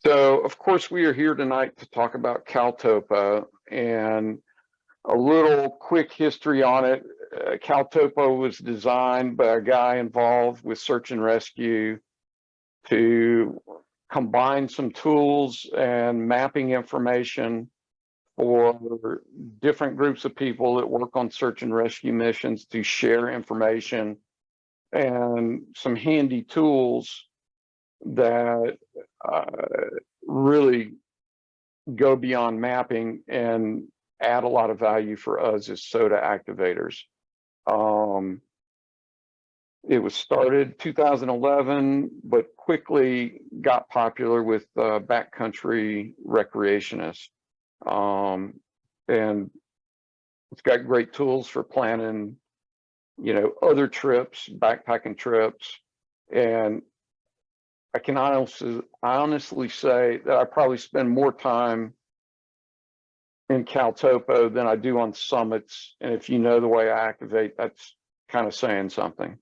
So, of course, we are here tonight to talk about CalTopo and a little quick history on it. CalTopo was designed by a guy involved with search and rescue to combine some tools and mapping information for different groups of people that work on search and rescue missions to share information and some handy tools that really go beyond mapping and add a lot of value for us as SOTA activators. It was started 2011, but quickly got popular with backcountry recreationists. And it's got great tools for planning, other trips, backpacking trips. And I can honestly say that I probably spend more time in CalTopo than I do on summits. And if you know the way I activate, that's kind of saying something.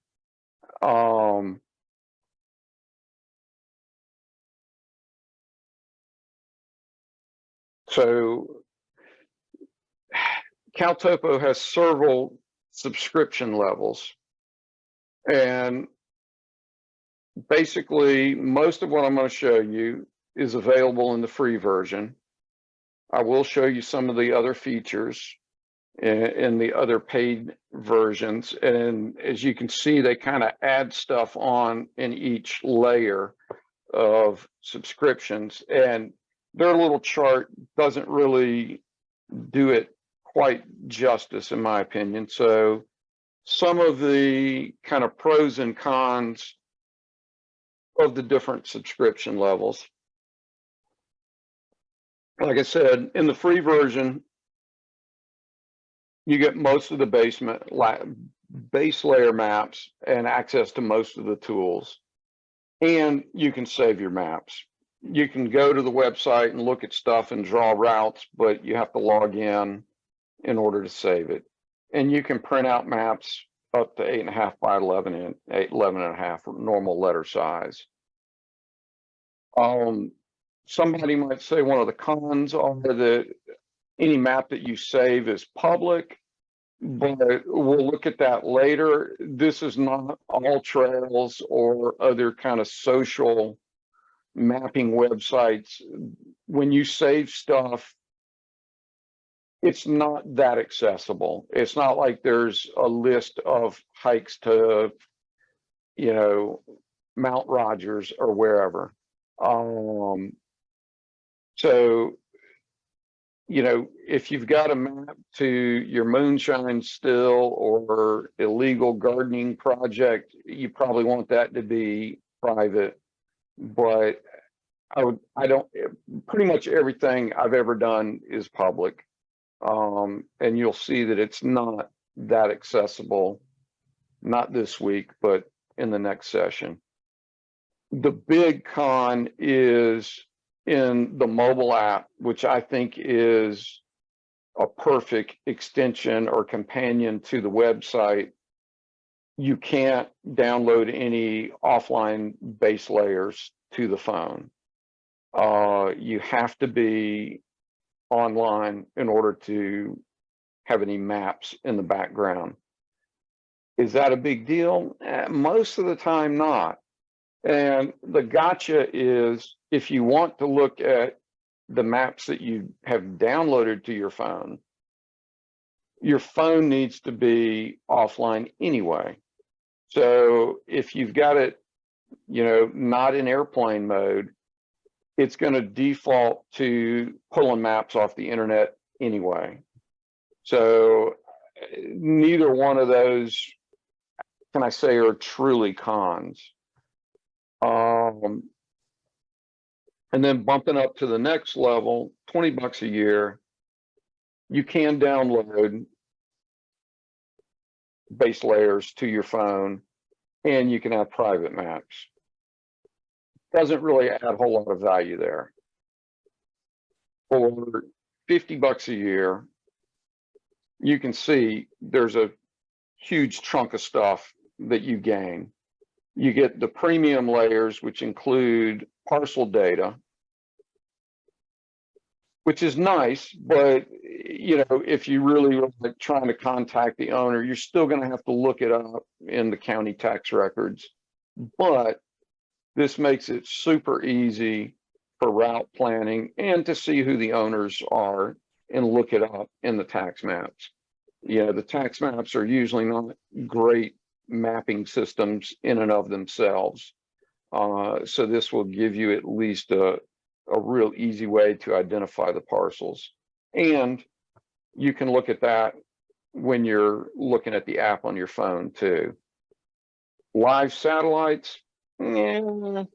So CalTopo has several subscription levels. And basically, most of what I'm going to show you is available in the free version. I will show you some of the other features in the other paid versions. And as you can see, they kind of add stuff on in each layer of subscriptions. And their little chart doesn't really do it quite justice, in my opinion. So some of the kind of pros and cons of the different subscription levels. Like I said, in the free version, you get most of the base layer maps and access to most of the tools. And you can save your maps. You can go to the website and look at stuff and draw routes, but you have to log in order to save it. And you can print out maps up to 8.5 by 11 and 11.5 normal letter size. Somebody might say one of the cons are that any map that you save is public, but we'll look at that later. This is not all trails or other kind of social mapping websites. When you save stuff, it's not that accessible. It's not like there's a list of hikes to, Mount Rogers or wherever. So, if you've got a map to your moonshine still or illegal gardening project, you probably want that to be private. But pretty much everything I've ever done is public. And you'll see that it's not that accessible, not this week, but in the next session. The big con is in the mobile app, which I think is a perfect extension or companion to the website. You can't download any offline base layers to the phone. You have to be online in order to have any maps in the background. Is that a big deal? Most of the time, not. And the gotcha is if you want to look at the maps that you have downloaded to your phone needs to be offline anyway. So if you've got it, not in airplane mode, it's going to default to pulling maps off the internet anyway. So neither one of those, can I say, are truly cons. And then bumping up to the next level, $20 a year, you can download base layers to your phone and you can have private maps. Doesn't really add a whole lot of value there. For $50 a year, you can see there's a huge chunk of stuff that you gain. You get the premium layers, which include parcel data, which is nice, but if you really were like trying to contact the owner, you're still going to have to look it up in the county tax records. But this makes it super easy for route planning and to see who the owners are and look it up in the tax maps. The tax maps are usually not great mapping systems in and of themselves. So this will give you at least a real easy way to identify the parcels. And you can look at that when you're looking at the app on your phone too. Live satellites, that's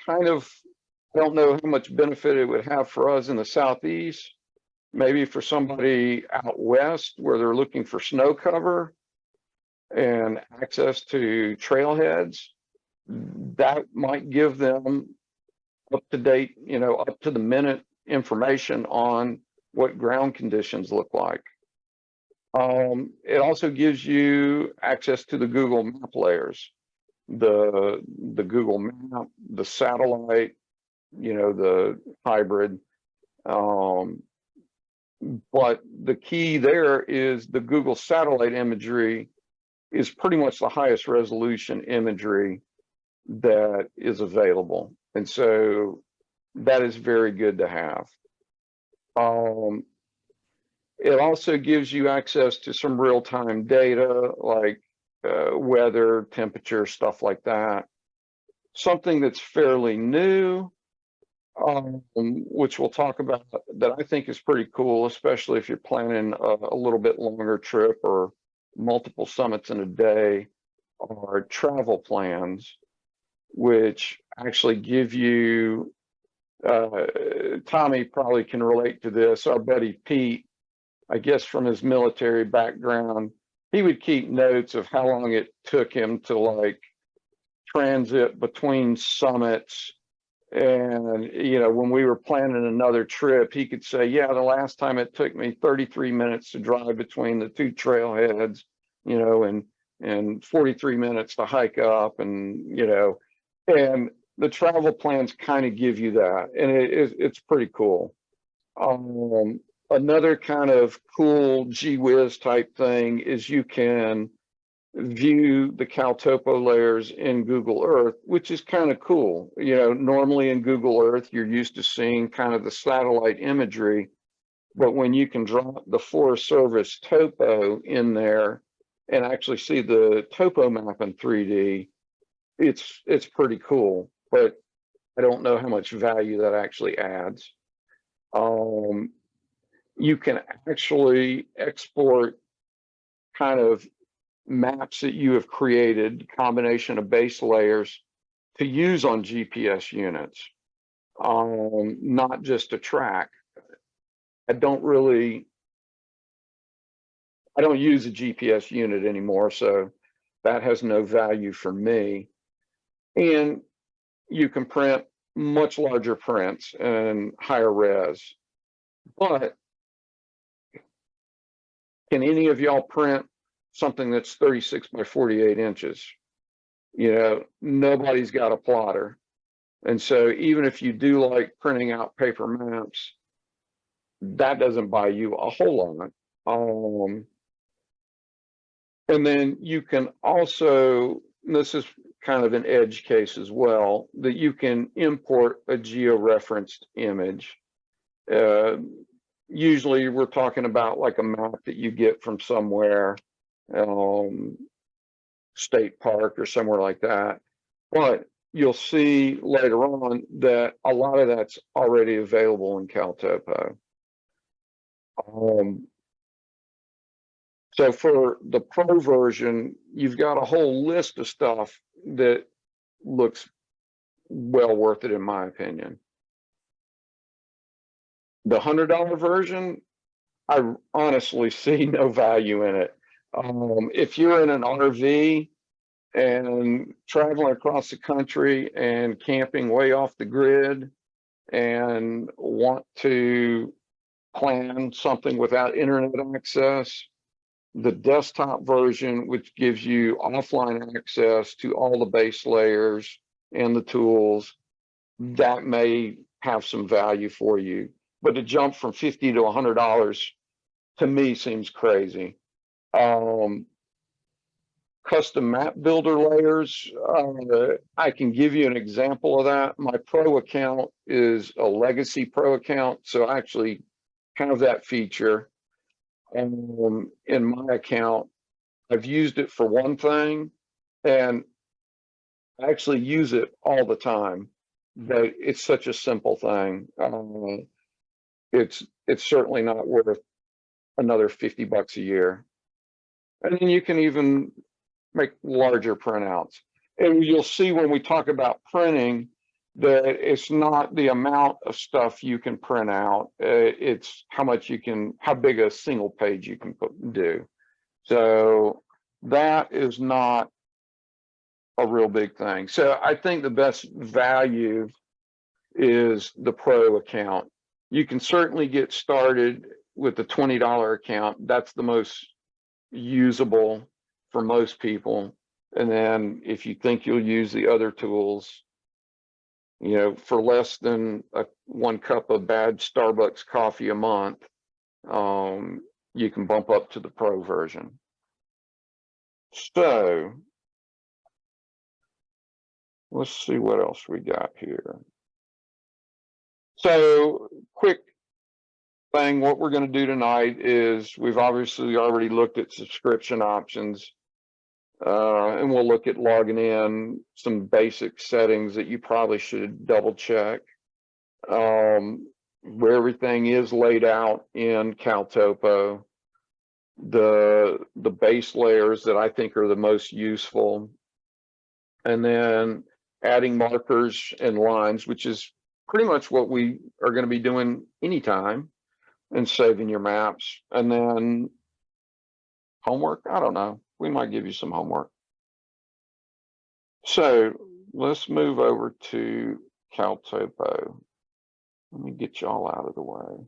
kind of, I don't know how much benefit it would have for us in the Southeast. Maybe for somebody out west where they're looking for snow cover and access to trailheads, that might give them up to date, up to the minute information on what ground conditions look like. It also gives you access to the Google Map layers, the Google Map, the satellite, the hybrid. But the key there is the Google satellite imagery is pretty much the highest resolution imagery that is available. And so that is very good to have. It also gives you access to some real-time data like weather, temperature, stuff like that. Something that's fairly new, which we'll talk about, that I think is pretty cool, especially if you're planning a little bit longer trip or multiple summits in a day, are travel plans, which actually give you, Tommy probably can relate to this, our buddy Pete, I guess from his military background, he would keep notes of how long it took him to like transit between summits. And, when we were planning another trip, he could say, yeah, the last time it took me 33 minutes to drive between the two trailheads, and 43 minutes to hike up, and, and the travel plans kind of give you that. And it's pretty cool. Another kind of cool gee whiz type thing is you can view the CalTopo layers in Google Earth, which is kind of cool. Normally in Google Earth, you're used to seeing kind of the satellite imagery, but when you can drop the Forest Service topo in there and actually see the topo map in 3D, it's pretty cool, but I don't know how much value that actually adds. You can actually export kind of maps that you have created, combination of base layers, to use on GPS units, not just a track. I don't use a GPS unit anymore, so that has no value for me. And you can print much larger prints and higher res. But can any of y'all print something that's 36 by 48 inches? Nobody's got a plotter. And so even if you do like printing out paper maps, that doesn't buy you a whole lot. And then you can also, this is kind of an edge case as well, that you can import a georeferenced image. Usually we're talking about like a map that you get from somewhere, state park or somewhere like that. But you'll see later on that a lot of that's already available in CalTopo. So for the pro version, you've got a whole list of stuff that looks well worth it, in my opinion. The $100 version, I honestly see no value in it. If you're in an RV and traveling across the country and camping way off the grid and want to plan something without internet access, the desktop version, which gives you offline access to all the base layers and the tools, that may have some value for you. But to jump from $50 to $100 to me seems crazy. Custom map builder layers, I can give you an example of that. My pro account is a legacy pro account, so I actually have that feature. And in my account, I've used it for one thing, and I actually use it all the time, but it's such a simple thing. It's certainly not worth another $50 a year. And then you can even make larger printouts. And you'll see when we talk about printing that it's not the amount of stuff you can print out, it's how much you can, how big a single page you can do. So that is not a real big thing. So I think the best value is the pro account. You can certainly get started with the $20 account. That's the most usable for most people. And then if you think you'll use the other tools, you know, for less than 1 cup of bad Starbucks coffee a month, you can bump up to the pro version. So let's see what else we got here. So quick thing, what we're going to do tonight is we've obviously already looked at subscription options, and we'll look at logging in, some basic settings that you probably should double check, where everything is laid out in CalTopo, the base layers that I think are the most useful, and then adding markers and lines, which is pretty much what we are going to be doing anytime, and saving your maps. And then homework, I don't know, we might give you some homework. So let's move over to CalTopo. Let me get y'all out of the way.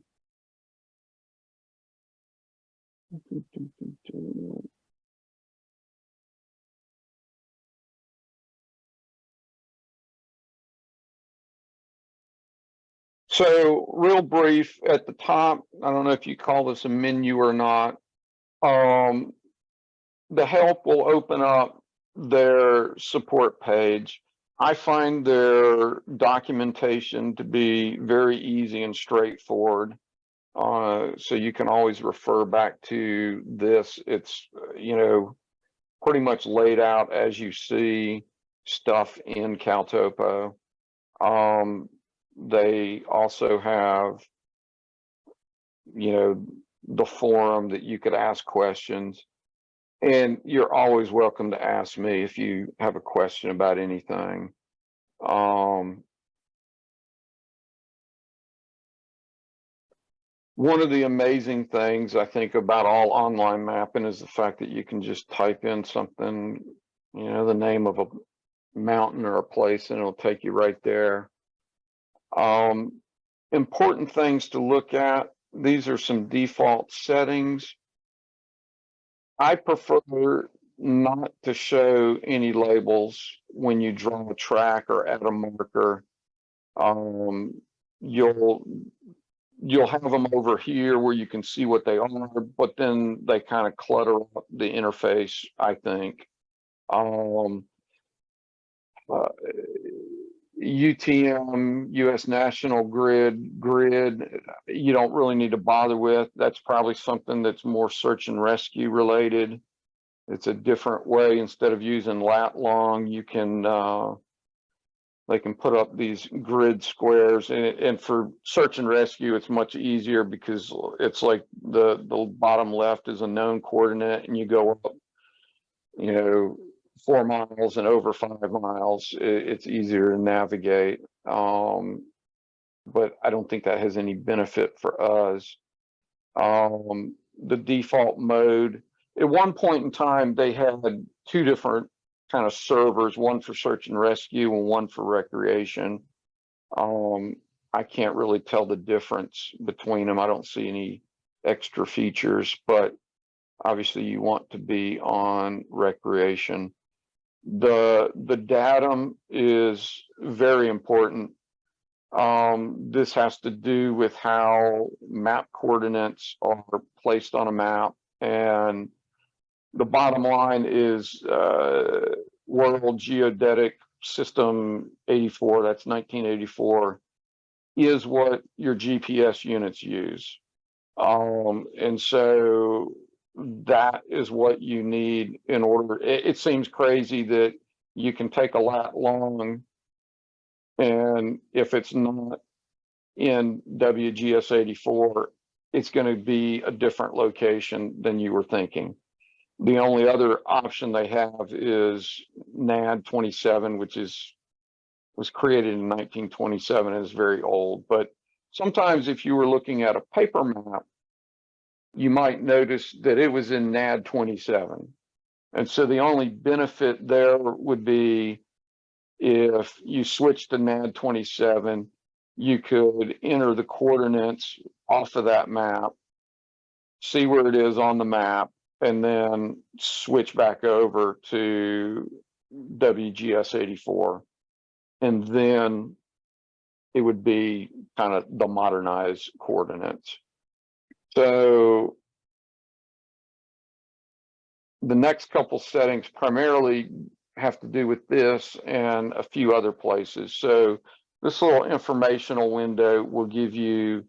So real brief at the top, I don't know if you call this a menu or not. The help will open up their support page. I find their documentation to be very easy and straightforward. So you can always refer back to this. It's, you know, pretty much laid out as you see stuff in CalTopo. They also have, you know, the forum that you could ask questions. And you're always welcome to ask me if you have a question about anything. One of the amazing things I think about all online mapping is the fact that you can just type in something, you know, the name of a mountain or a place, and it'll take you right there. Important things to look at. These are some default settings. I prefer not to show any labels when you draw a track or add a marker. You'll have them over here where you can see what they are, but then they kind of clutter up the interface, I think. UTM, US National Grid, you don't really need to bother with. That's probably something that's more search and rescue related. It's a different way. Instead of using lat long, you can, they can put up these grid squares, and for search and rescue, it's much easier because it's like the bottom left is a known coordinate, and you go up, you know, 4 miles and over 5 miles, it's easier to navigate. But I don't think that has any benefit for us. The default mode, at one point in time, they had 2 different kind of servers, one for search and rescue and one for recreation. I can't really tell the difference between them. I don't see any extra features, but obviously you want to be on recreation. The datum is very important. This has to do with how map coordinates are placed on a map. And the bottom line is World Geodetic System 84, that's 1984, is what your GPS units use. And so that is what you need in order. It seems crazy that you can take a lat long, and if it's not in WGS 84, it's going to be a different location than you were thinking. The only other option they have is NAD 27, which was created in 1927 and is very old. But sometimes if you were looking at a paper map, you might notice that it was in NAD 27. And so the only benefit there would be if you switch to NAD 27, you could enter the coordinates off of that map, see where it is on the map, and then switch back over to WGS 84. And then it would be kind of the modernized coordinates. So the next couple settings primarily have to do with this and a few other places. So this little informational window will give you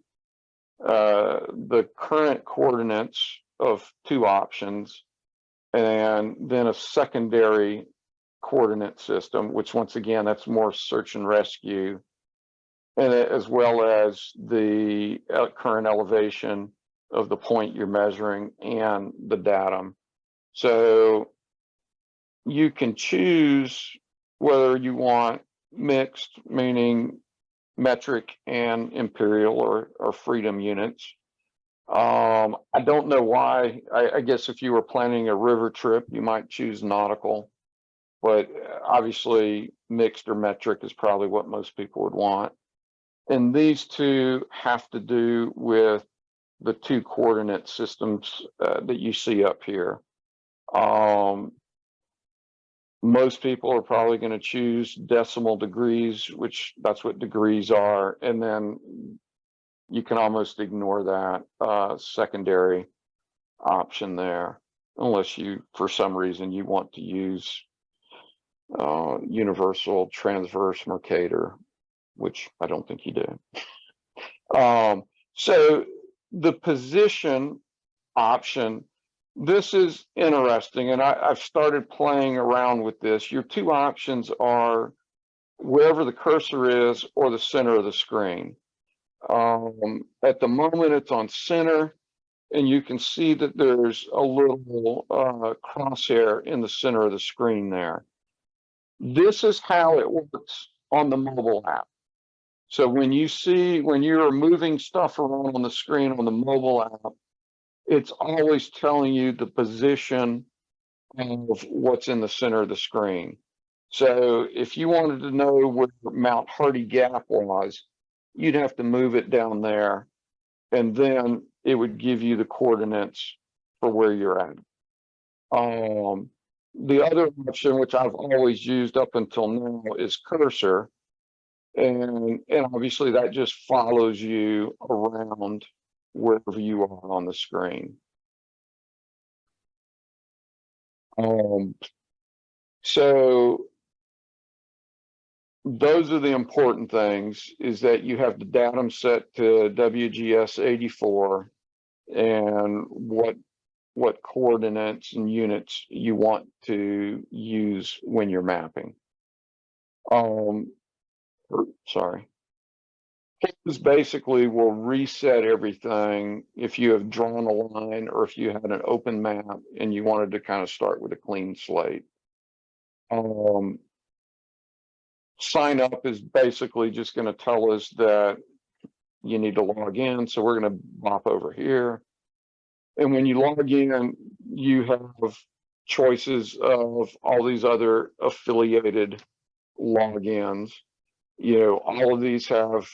the current coordinates of two options, and then a secondary coordinate system, which once again, that's more search and rescue, and as well as the current elevation of the point you're measuring and the datum. So you can choose whether you want mixed, meaning metric and imperial or freedom units. I don't know why. I guess if you were planning a river trip, you might choose nautical, but obviously mixed or metric is probably what most people would want. And these two have to do with the two coordinate systems that you see up here. Most people are probably going to choose decimal degrees, which that's what degrees are. And then you can almost ignore that secondary option there, unless you, for some reason, you want to use universal transverse Mercator, which I don't think you do. So the position option, this is interesting, and I've started playing around with this. Your two options are wherever the cursor is or the center of the screen. At the moment, it's on center, and you can see that there's a little crosshair in the center of the screen there. This is how it works on the mobile app. So when you're moving stuff around on the screen on the mobile app, it's always telling you the position of what's in the center of the screen. So if you wanted to know where Mount Hardy Gap was, you'd have to move it down there, and then it would give you the coordinates for where you're at. The other option, which I've always used up until now, is cursor. And obviously that just follows you around wherever you are on the screen. So those are the important things, is that you have the datum set to WGS 84 and what coordinates and units you want to use when you're mapping. Sorry. Close basically will reset everything if you have drawn a line or if you had an open map and you wanted to kind of start with a clean slate. Sign up is basically just going to tell us that you need to log in. So we're going to bop over here. And when you log in, you have choices of all these other affiliated logins. You know, all of these have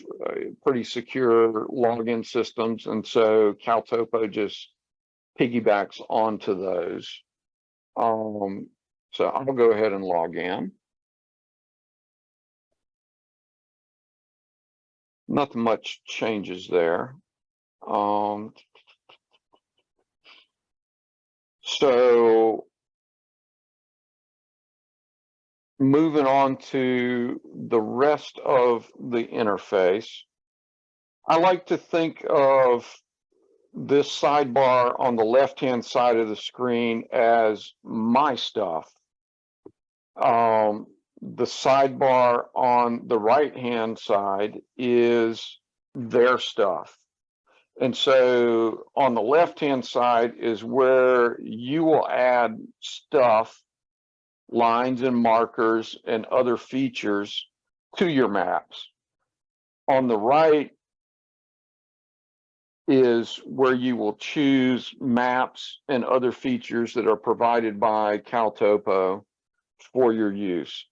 pretty secure login systems, and so CalTopo just piggybacks onto those. So I'll go ahead and log in. Not much changes there. So moving on to the rest of the interface, I like to think of this sidebar on the left-hand side of the screen as my stuff. The sidebar on the right-hand side is their stuff. And so on the left-hand side is where you will add stuff, lines and markers and other features to your maps. On the right is where you will choose maps and other features that are provided by CalTopo for your use.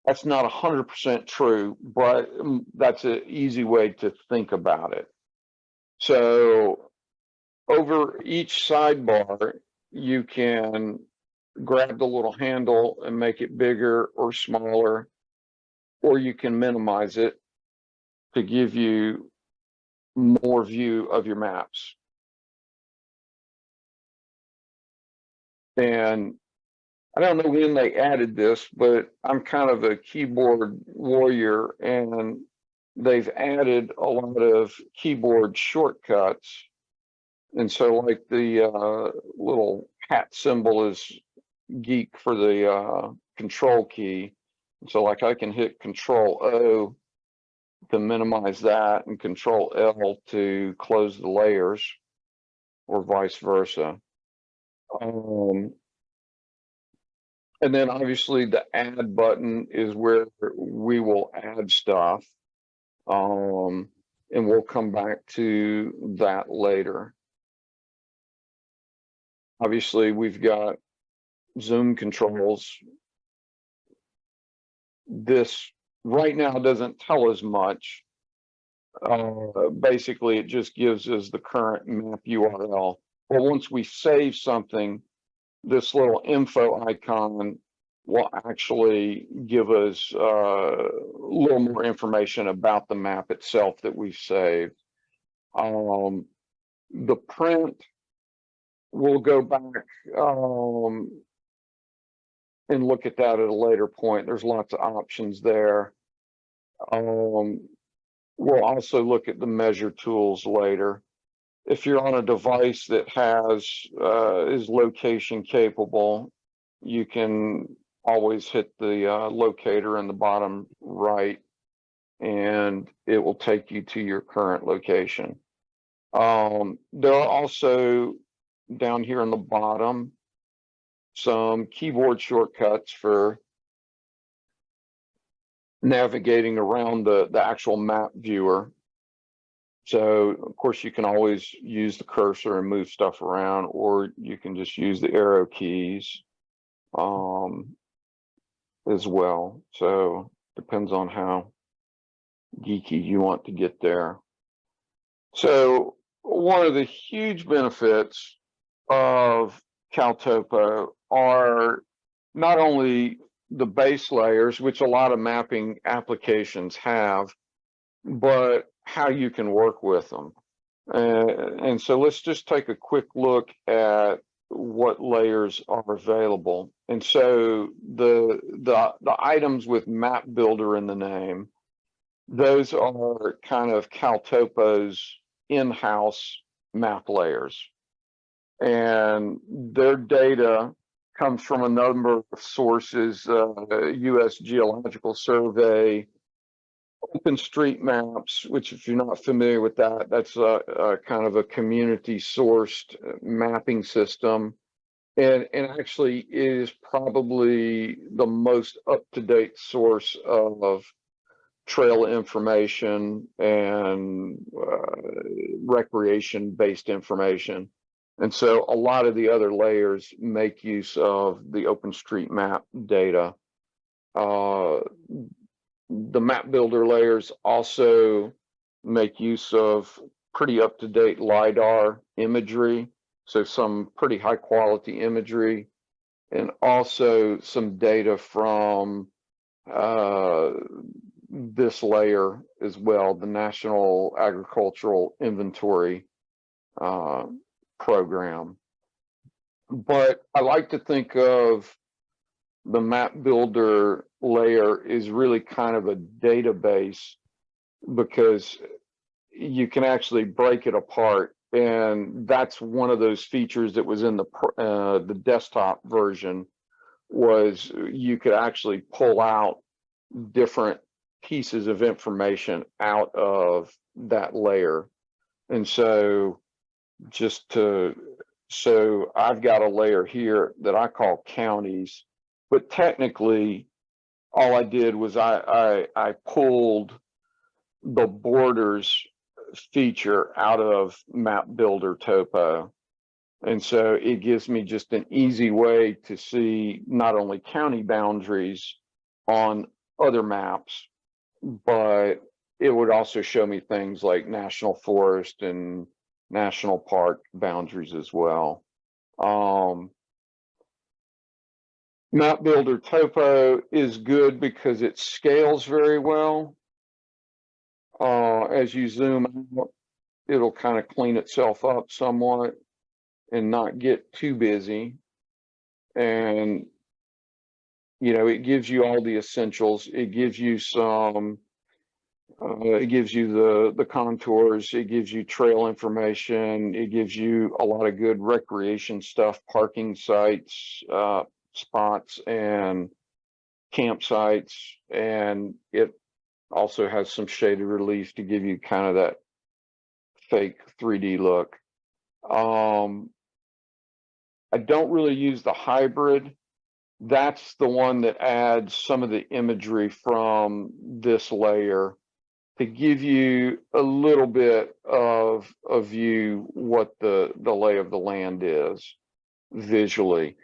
That's not 100% true, but that's an easy way to think about it. So over each sidebar, you can grab the little handle and make it bigger or smaller, or you can minimize it to give you more view of your maps. And I don't know when they added this, but I'm kind of a keyboard warrior, and they've added a lot of keyboard shortcuts. And so like the little hat symbol is geek for the control key. So like I can hit Control O to minimize that and Control L to close the layers, or vice versa. And then obviously the add button is where we will add stuff. And we'll come back to that later. Obviously we've got zoom controls. This right now doesn't tell us much. Basically it just gives us the current map URL. But once we save something, this little info icon will actually give us a little more information about the map itself that we've saved. The print, we'll go back and look at that at a later point. There's lots of options there. We'll also look at the measure tools later. If you're on a device that is location capable, you can always hit the locator in the bottom right, and it will take you to your current location. There are also down here on the bottom some keyboard shortcuts for navigating around the actual map viewer. So of course you can always use the cursor and move stuff around, or you can just use the arrow keys as well. So depends on how geeky you want to get there. So one of the huge benefits of CalTopo are not only the base layers, which a lot of mapping applications have, but how you can work with them. And so let's just take a quick look at what layers are available. And so the items with Map Builder in the name, those are kind of CalTopo's in-house map layers. And their data comes from a number of sources, U.S. Geological Survey, OpenStreetMaps, which if you're not familiar with that, that's a kind of a community sourced mapping system. And actually is probably the most up-to-date source of trail information and recreation-based information. And so a lot of the other layers make use of the OpenStreetMap data. The map builder layers also make use of pretty up-to-date LiDAR imagery, so some pretty high quality imagery, and also some data from this layer as well, the National Agricultural Inventory program. But I like to think of the map builder layer is really kind of a database, because you can actually break it apart. And that's one of those features that was in the desktop version, was you could actually pull out different pieces of information out of that layer. And so so I've got a layer here that I call counties, but technically all I did was I pulled the borders feature out of Map Builder Topo. And so it gives me just an easy way to see not only county boundaries on other maps, but it would also show me things like national forest and national park boundaries as well. Map Builder Topo is good because it scales very well. As you zoom out, it'll kind of clean itself up somewhat and not get too busy. And, you know, it gives you all the essentials. It gives you some, it gives you the contours. It gives you trail information. It gives you a lot of good recreation stuff, parking sites, spots, and campsites. And it also has some shaded relief to give you kind of that fake 3D look. I don't really use the hybrid. That's the one that adds some of the imagery from this layer to give you a little bit of a view what the lay of the land is visually.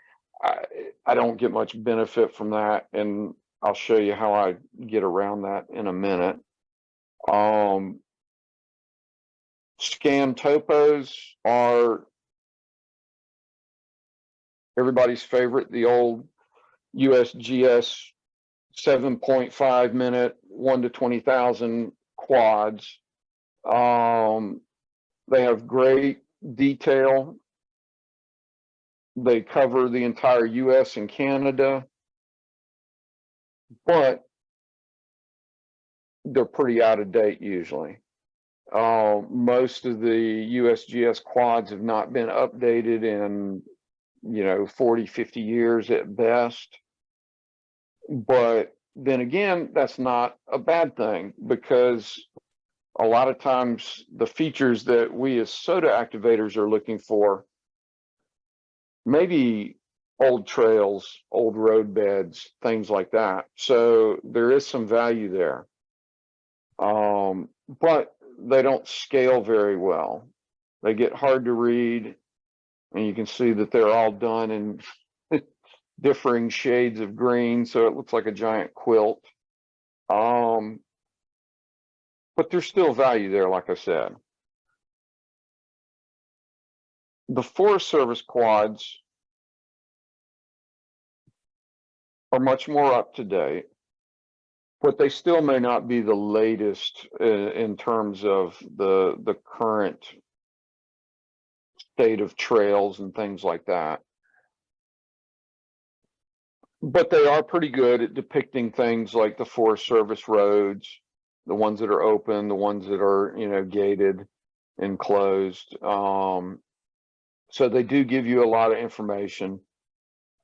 I don't get much benefit from that, and I'll show you how I get around that in a minute. Scan topos are everybody's favorite, the old USGS 7.5 minute 1 to 20,000 quads. They have great detail. They cover the entire US and Canada, but they're pretty out of date usually. Most of the USGS quads have not been updated in, 40, 50 years at best. But then again, that's not a bad thing, because a lot of times the features that we as SOTA activators are looking for, maybe old trails, old road beds, things like that. So there is some value there. But they don't scale very well. They get hard to read, and you can see that they're all done in differing shades of green, so it looks like a giant quilt. But there's still value there, like I said. The Forest Service quads are much more up to date, but they still may not be the latest in terms of the current state of trails and things like that. But they are pretty good at depicting things like the Forest Service roads, the ones that are open, the ones that are, gated and closed. So they do give you a lot of information.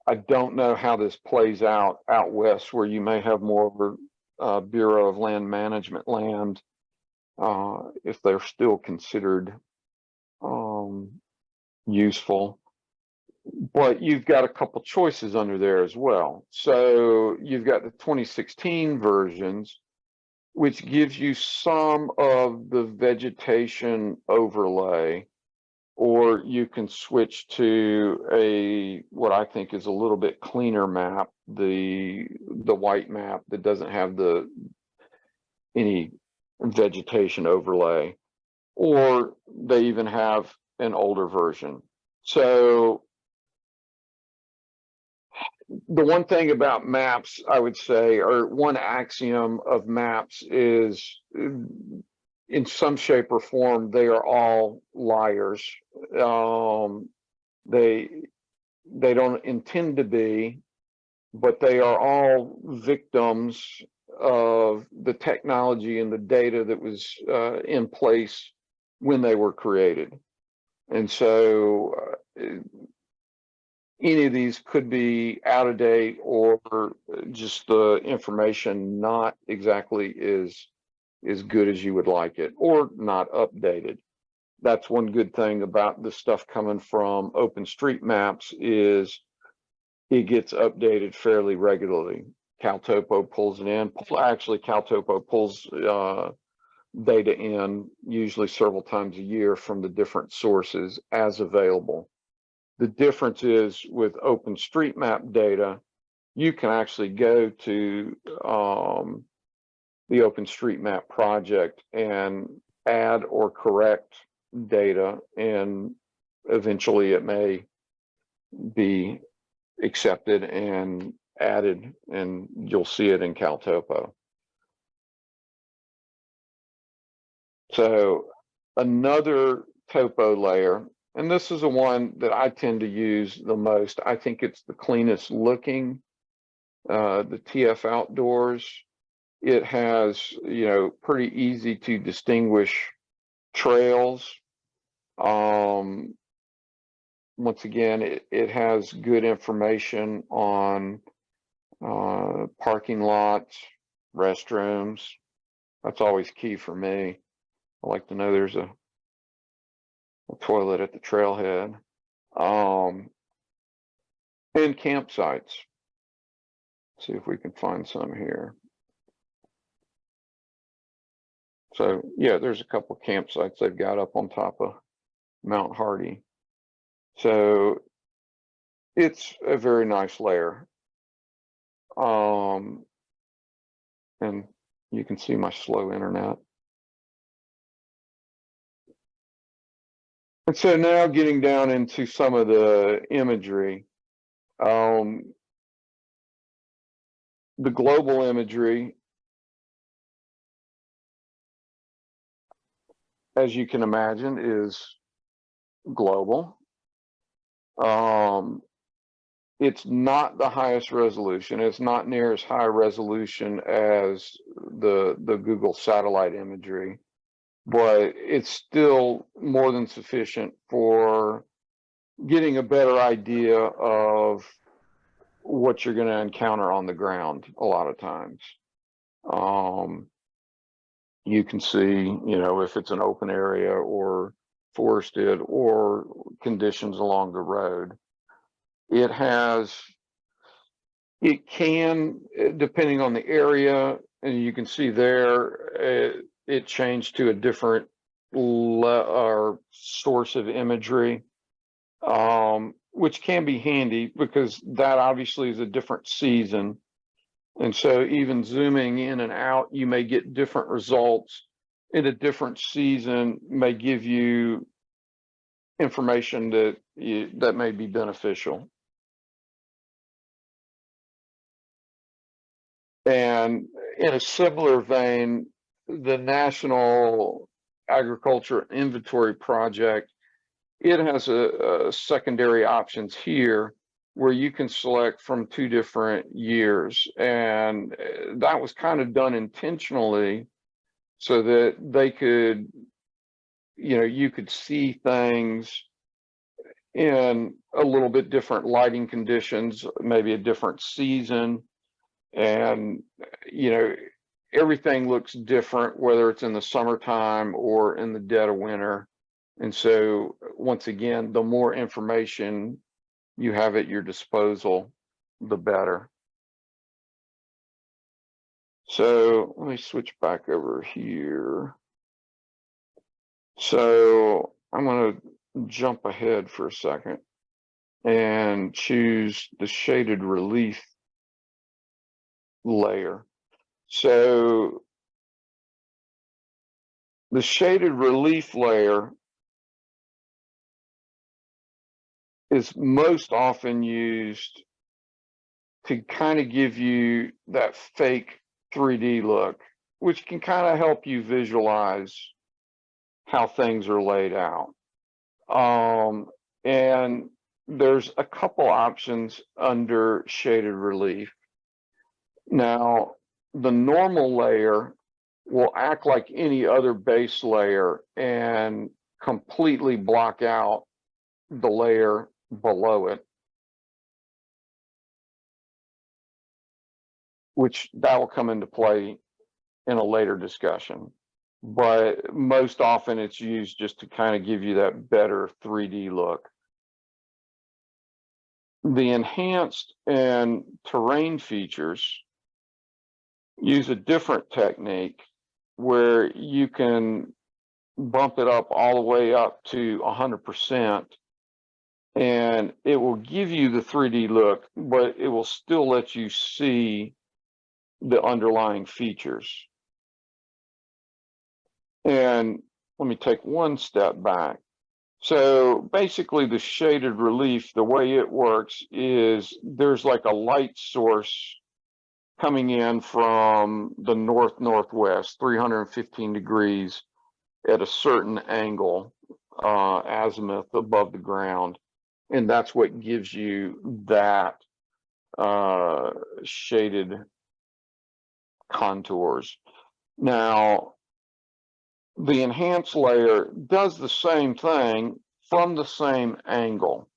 I don't know how this plays out west, where you may have more Bureau of Land Management land, if they're still considered useful. But you've got a couple choices under there as well. So you've got the 2016 versions, which gives you some of the vegetation overlay, or you can switch to what I think is a little bit cleaner map, the white map that doesn't have any vegetation overlay, or they even have an older version. So the one thing about maps, I would say, or one axiom of maps is, in some shape or form, they are all liars. They don't intend to be, but they are all victims of the technology and the data that was in place when they were created. And so any of these could be out of date, or just the information not exactly as good as you would like it, or not updated. That's one good thing about the stuff coming from OpenStreetMaps is it gets updated fairly regularly. CalTopo pulls it in. Actually, CalTopo pulls data in usually several times a year from the different sources as available. The difference is with OpenStreetMap data, you can actually go to the OpenStreetMap project and add or correct data, and eventually it may be accepted and added, and you'll see it in CalTopo. So another topo layer, and this is the one that I tend to use the most. I think it's the cleanest looking, the TF Outdoors. It has, pretty easy to distinguish trails. Once again, it has good information on parking lots, restrooms. That's always key for me. I like to know there's a toilet at the trailhead. And campsites. See if we can find some here. So yeah, there's a couple campsites they've got up on top of Mount Hardy. So it's a very nice layer. And you can see my slow internet. And so now getting down into some of the imagery, the global imagery, as you can imagine, is global. It's not the highest resolution. It's not near as high resolution as the Google satellite imagery, but it's still more than sufficient for getting a better idea of what you're going to encounter on the ground a lot of times. You can see, if it's an open area or forested or conditions along the road. It can, depending on the area, and you can see there, it changed to a different source of imagery, which can be handy because that obviously is a different season. And so even zooming in and out, you may get different results in a different season, may give you information that may be beneficial. And in a similar vein, the National Agriculture Inventory Project, it has a secondary options here where you can select from 2 different years. And that was kind of done intentionally so that they could, you could see things in a little bit different lighting conditions, maybe a different season. And, everything looks different, whether it's in the summertime or in the dead of winter. And so once again, the more information you have at your disposal, the better. So let me switch back over here. So I'm going to jump ahead for a second and choose the shaded relief layer. So the shaded relief layer is most often used to kind of give you that fake 3D look, which can kind of help you visualize how things are laid out. And there's a couple options under shaded relief. Now, the normal layer will act like any other base layer and completely block out the layer below it, which that will come into play in a later discussion. But most often it's used just to kind of give you that better 3D look. The enhanced and terrain features use a different technique where you can bump it up all the way up to 100%, and it will give you the 3D look, but it will still let you see the underlying features. And let me take one step back. So basically the shaded relief, the way it works is there's like a light source coming in from the north-northwest, 315 degrees at a certain angle, azimuth above the ground. And that's what gives you that shaded contours. Now, the enhanced layer does the same thing from the same angle.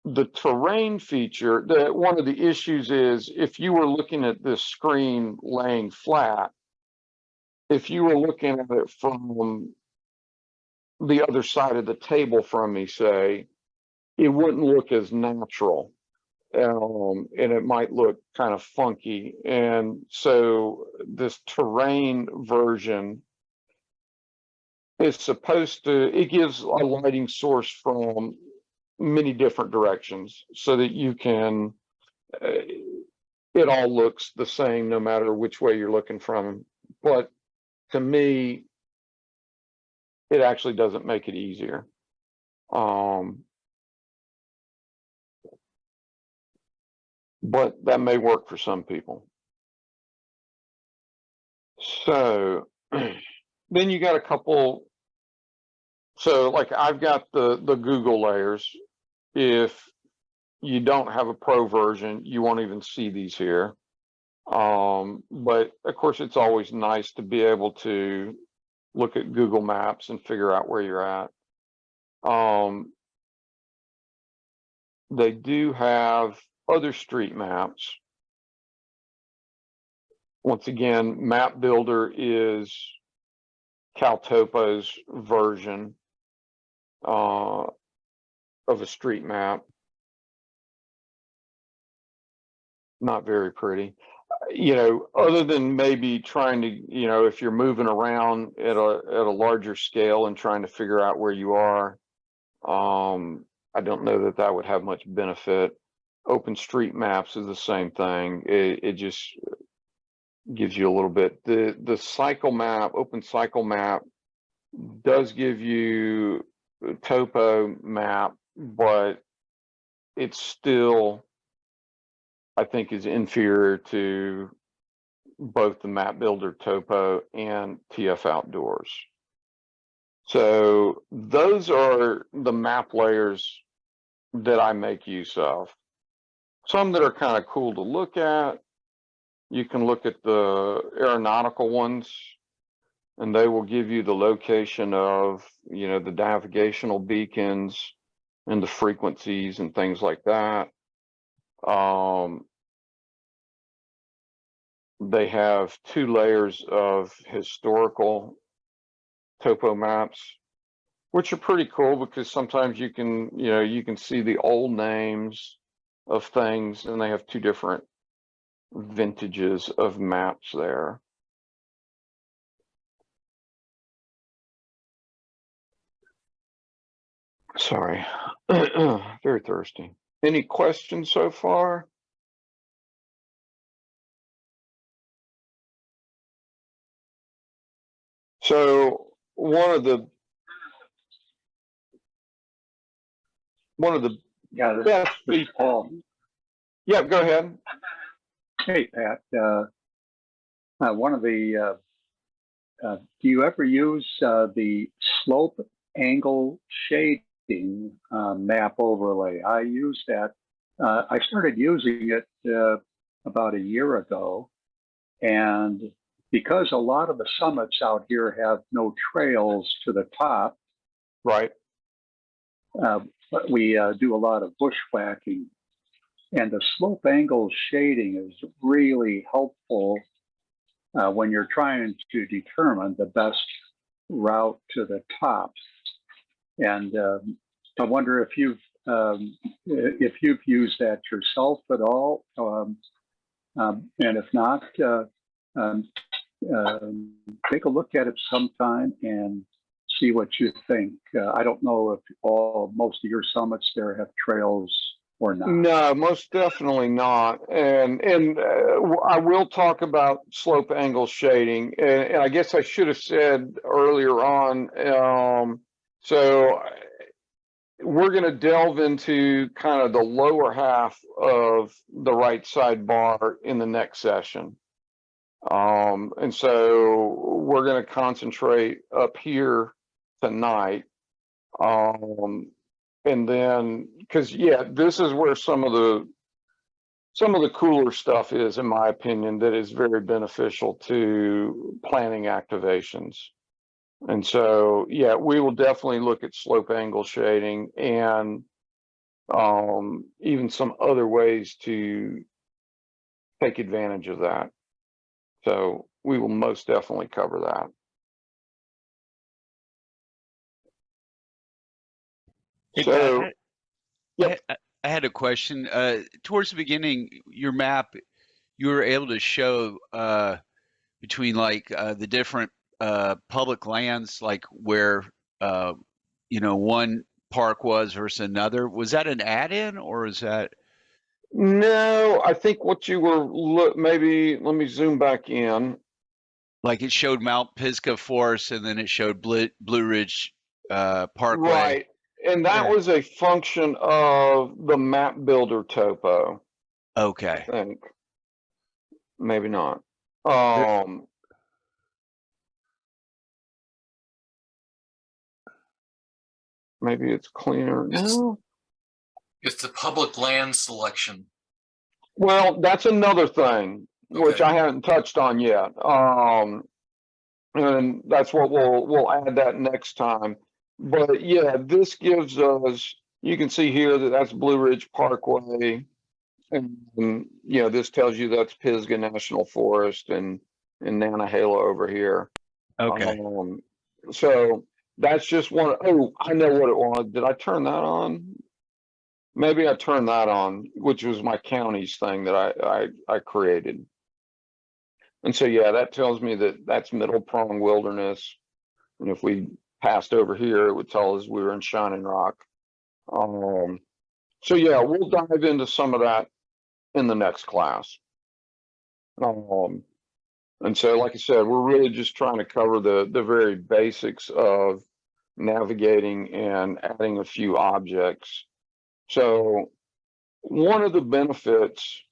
The terrain feature, one of the issues is if you were looking at this screen laying flat, if you were looking at it from the other side of the table from me, say, it wouldn't look as natural. And it might look kind of funky. And so this terrain version is supposed to, it gives a lighting source from many different directions so that you can, it all looks the same no matter which way you're looking from. But to me, it actually doesn't make it easier. But that may work for some people. So then you got a couple. So like I've got the Google layers. If you don't have a pro version, you won't even see these here. But of course, it's always nice to be able to look at Google Maps and figure out where you're at. They do have other street maps. Once again, Map Builder is CalTopo's version of a street map. Not very pretty. You know, other than maybe trying to, you know, if you're moving around at a larger scale and trying to figure out where you are, I don't know that that would have much benefit. OpenStreetMaps is the same thing. It just gives you a little bit. The cycle map, Open Cycle Map, does give you a topo map, but it's still, I think, is inferior to both the Map Builder Topo and TF Outdoors. So those are the map layers that I make use of. Some that are kind of cool to look at. You can look at the aeronautical ones, and they will give you the location of, you know, the navigational beacons and the frequencies and things like that. They have 2 layers of historical topo maps, which are pretty cool because sometimes you can, you know, you can see the old names of things, and they have 2 different vintages of maps there. Sorry, very thirsty. Any questions so far? So one of the Yeah, best features, Yeah, go ahead. Hey, Pat. One of the do you ever use the slope angle shading map overlay? I use that. I started using it about a year ago, and because a lot of the summits out here have no trails to the top, Right. we do a lot of bushwhacking, and the slope angle shading is really helpful when you're trying to determine the best route to the top. And I wonder if you've used that yourself at all, and if not, um, take a look at it sometime and see what you think. I don't know if most of your summits there have trails or not. No, most definitely not. And I will talk about slope angle shading. And I guess I should have said earlier on. So we're going to delve into kind of the lower half of the right side bar in the next session. And so we're going to concentrate up here tonight. And then, because yeah, this is where some of the cooler stuff is, in my opinion, that is very beneficial to planning activations. And so, yeah, we will definitely look at slope angle shading and even some other ways to take advantage of that. So we will most definitely cover that. Hey, So, Pat, yep. I had a question. Towards the beginning, your map, you were able to show between like the different public lands, like where one park was versus another. Was that an add-in, or is that No, I think what you were maybe let me zoom back in. like it showed Mount Pisgah Forest and then it showed Blue Ridge Parkway? Right. And that Yeah. was a function of the map builder topo, I Okay. think. Maybe not. Maybe it's cleaner. No. It's the public land selection. Well, that's another thing which Okay. I haven't touched on yet. And that's what we'll add that next time. But yeah, this gives us, you can see here that that's Blue Ridge Parkway. And this tells you that's Pisgah National Forest and Nantahala over here. Okay. So that's just one. Oh, I know what it was. Did I turn that on? Maybe I turned that on, which was my counties thing that I created. And so, yeah, that tells me that that's Middle Prong Wilderness. And if we passed over here, it would tell us we were in Shining Rock. So yeah, we'll dive into some of that in the next class. And so, like I said, we're really just trying to cover the very basics of navigating and adding a few objects. So one of the benefits,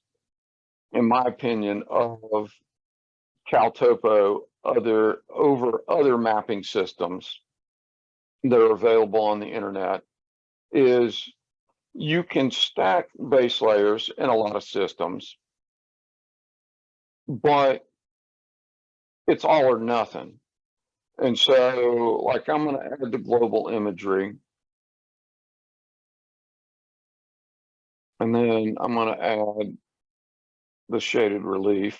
in my opinion, of CalTopo over other mapping systems that are available on the internet is you can stack base layers in a lot of systems, but it's all or nothing. And so, like, I'm going to add the global imagery. And then I'm going to add the shaded relief.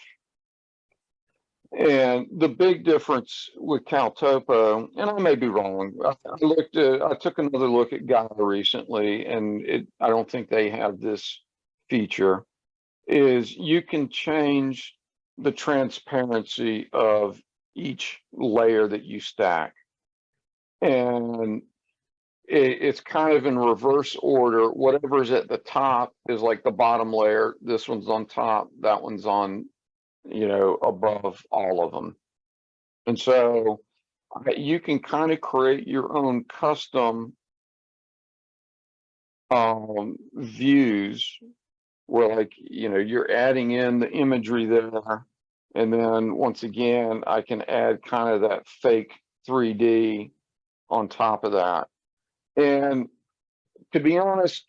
And the big difference with CalTopo, and I may be wrong, I took another look at Gaia recently, and I don't think they have this feature, is you can change the transparency of each layer that you stack. And it's kind of in reverse order. Whatever's at the top is like the bottom layer. This one's on top, that one's on, above all of them. And so you can kind of create your own custom views where like, you know, you're adding in the imagery there. And then once again, I can add kind of that fake 3D on top of that. And to be honest,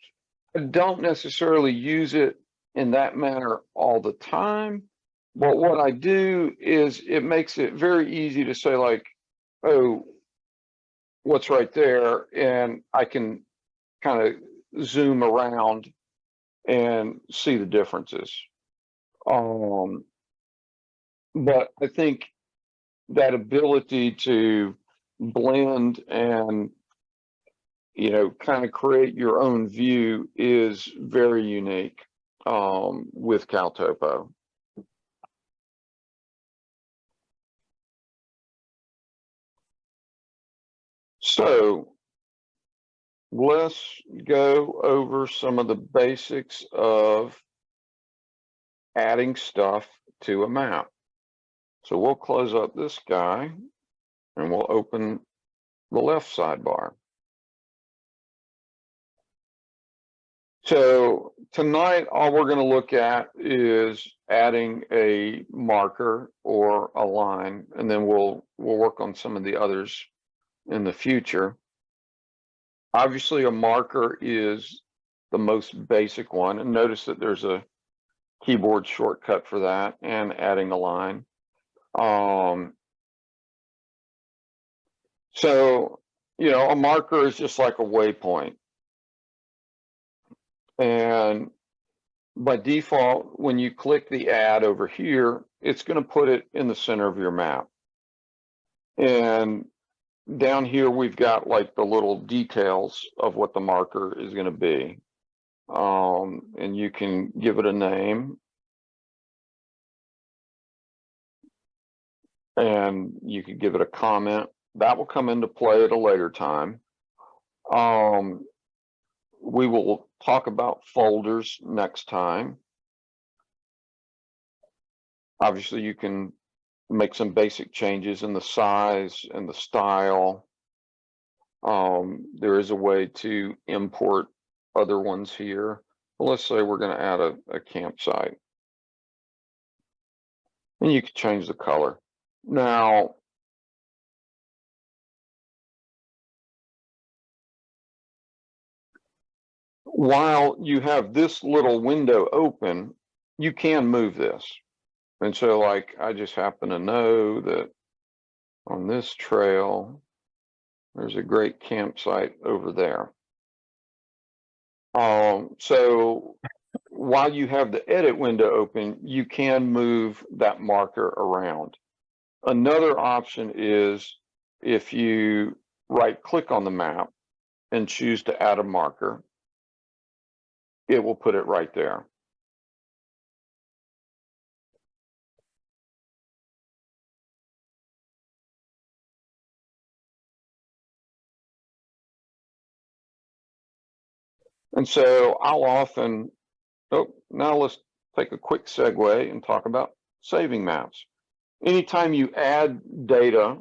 I don't necessarily use it in that manner all the time. But what I do is it makes it very easy to say like, oh, what's right there? And I can kind of zoom around and see the differences. But I think that ability to blend and, you know, kind of create your own view is very unique with CalTopo. So let's go over some of the basics of adding stuff to a map. So we'll close up this guy and we'll open the left sidebar. So tonight, all we're going to look at is adding a marker or a line, and then we'll work on some of the others in the future. Obviously, a marker is the most basic one, and notice that there's a keyboard shortcut for that and adding a line. So, you know, a marker is just like a waypoint. And by default, when you click the add over here, it's going to put it in the center of your map. And down here, we've got like the little details of what the marker is going to be. And you can give it a name. And you could give it a comment. That will come into play at a later time. We will talk about folders next time. Obviously, you can make some basic changes in the size and the style. There is a way to import other ones here. Well, let's say we're going to add a campsite. And you can change the color. Now, while you have this little window open, you can move this. And so like, I just happen to know that on this trail, there's a great campsite over there. So while you have the edit window open, you can move that marker around. Another option is if you right click on the map and choose to add a marker, it will put it right there. And so I'll often, now let's take a quick segue and talk about saving maps. Anytime you add data,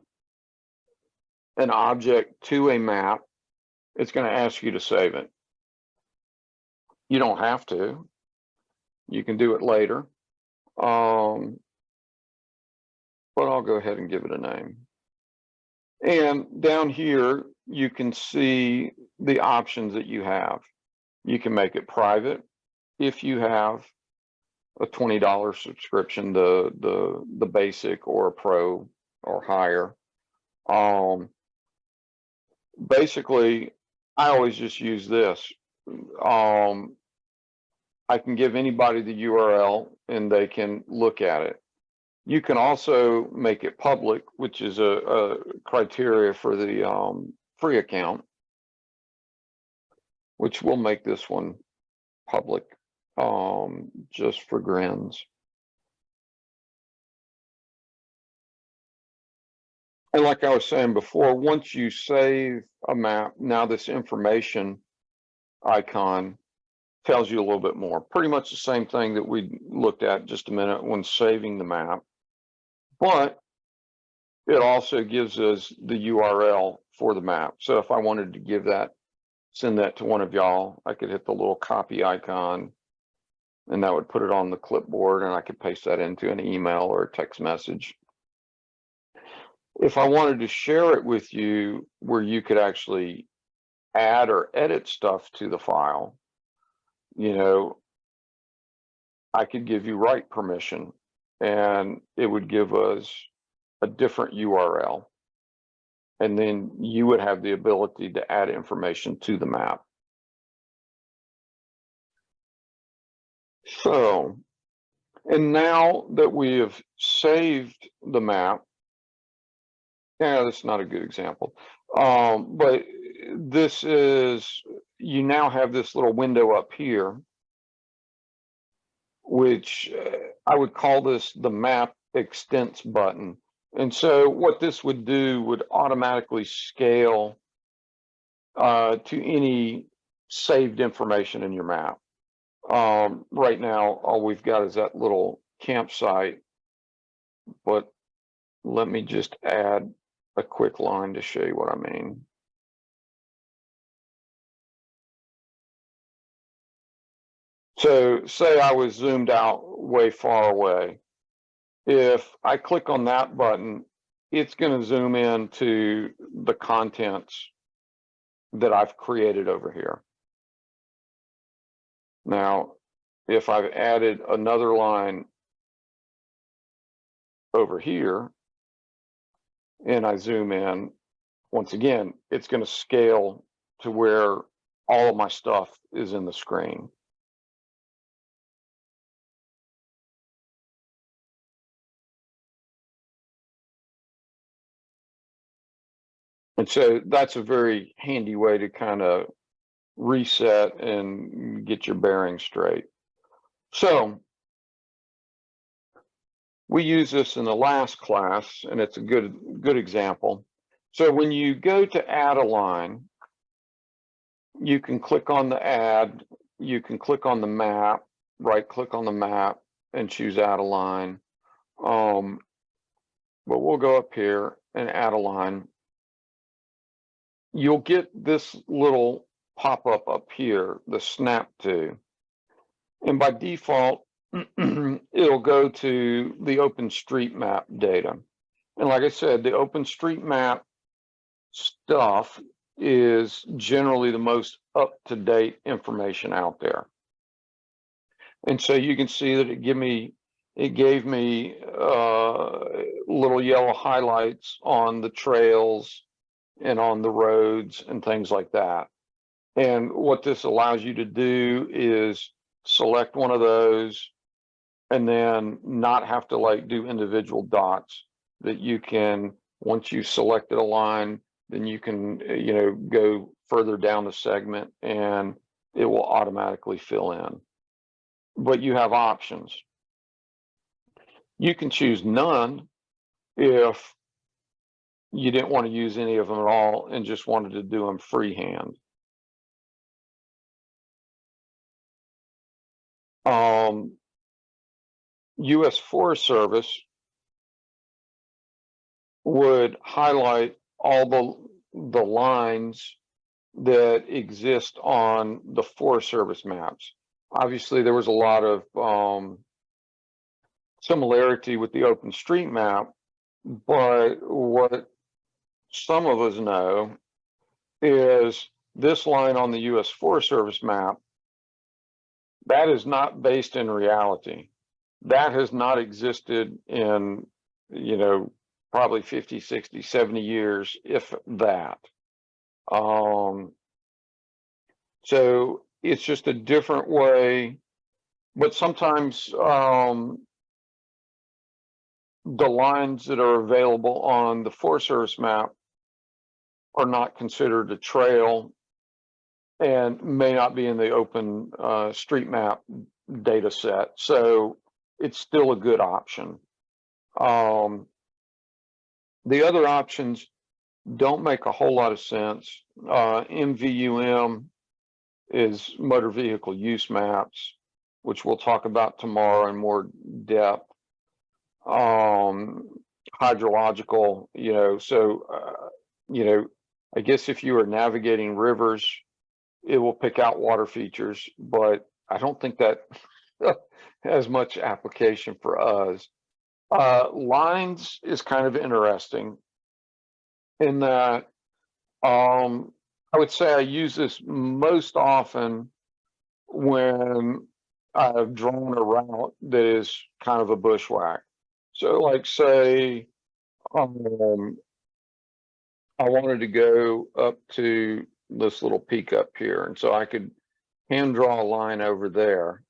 an object to a map, it's going to ask you to save it. You don't have to. You can do it later. But I'll go ahead and give it a name. And down here, you can see the options that you have. You can make it private if you have a $20 subscription, the basic or a pro or higher. Basically, I always just use this. I can give anybody the URL and they can look at it. You can also make it public, which is a criteria for the free account, which will make this one public, just for grins. And like I was saying before, once you save a map, now this information icon tells you a little bit more. Pretty much the same thing that we looked at just a minute when saving the map. But it also gives us the URL for the map. So if I wanted to give that, send that to one of y'all, I could hit the little copy icon and that would put it on the clipboard, and I could paste that into an email or a text message. If I wanted to share it with you where you could actually add or edit stuff to the file, you know, I could give you write permission, and it would give us a different URL. And then you would have the ability to add information to the map. So, and now that we have saved the map, yeah, that's not a good example. But this is, you now have this little window up here, which I would call this the map extents button. And so what this would do would automatically scale to any saved information in your map. Right now, all we've got is that little campsite, but let me just add a quick line to show you what I mean. So say I was zoomed out way far away. If I click on that button, it's going to zoom in to the contents that I've created over here. Now, if I've added another line over here and I zoom in, once again, it's going to scale to where all of my stuff is in the screen. And so that's a very handy way to kind of reset and get your bearings straight. So we use this in the last class, and it's a good example. So when you go to add a line, you can click on the add, you can click on the map, right click on the map and choose add a line. But we'll go up here and add a line. You'll get this little pop-up up here, the snap to, and by default, it'll go to the OpenStreetMap data. And like I said, the OpenStreetMap stuff is generally the most up-to-date information out there. And so you can see that it gave me little yellow highlights on the trails and on the roads and things like that. And what this allows you to do is select one of those and then not have to like do individual dots, that you can, once you've selected a line, then you can, you know, go further down the segment and it will automatically fill in. But you have options. You can choose none if you didn't want to use any of them at all and just wanted to do them freehand. U.S. Forest Service would highlight all the lines that exist on the Forest Service maps. Obviously, there was a lot of similarity with the OpenStreetMap, but what some of us know is this line on the U.S. Forest Service map, that is not based in reality. That has not existed in, you know, probably 50, 60, 70 years, if that. So it's just a different way, but sometimes the lines that are available on the Forest Service map are not considered a trail and may not be in the OpenStreetMap data set. So it's still a good option. The other options don't make a whole lot of sense. MVUM is motor vehicle use maps, which we'll talk about tomorrow in more depth. Hydrological, you know, so, you know, I guess if you are navigating rivers, it will pick out water features, but I don't think that as much application for us. Lines is kind of interesting in that I would say I use this most often when I've drawn a route that is kind of a bushwhack. So like say I wanted to go up to this little peak up here, and so I could hand draw a line over there.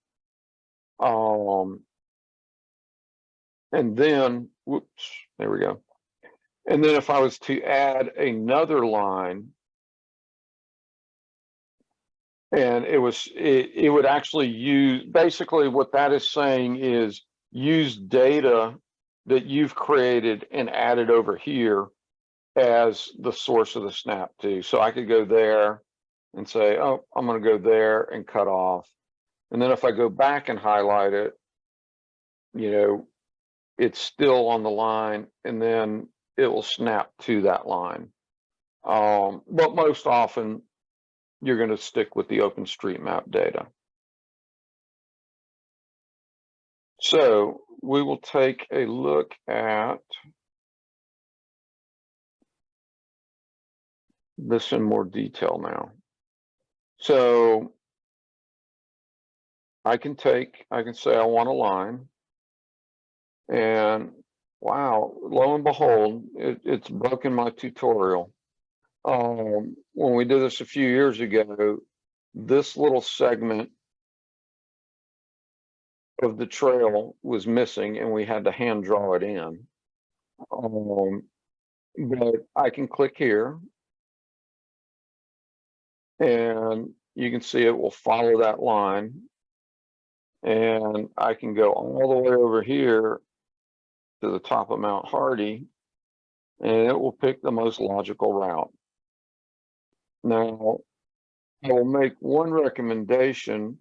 And then, whoops, there we go. And then if I was to add another line, and it would actually use, basically what that is saying is use data that you've created and added over here as the source of the snap too. So I could go there and say, oh, I'm going to go there and cut off. And then if I go back and highlight it, you know, it's still on the line, and then it will snap to that line. But most often you're going to stick with the OpenStreetMap data. So we will take a look at this in more detail now. So I can say I want a line, and wow, lo and behold, it's broken my tutorial. When we did this a few years ago, this little segment of the trail was missing and we had to hand draw it in. But I can click here and you can see it will follow that line, and I can go all the way over here to the top of Mount Hardy and it will pick the most logical route. Now, I will make one recommendation.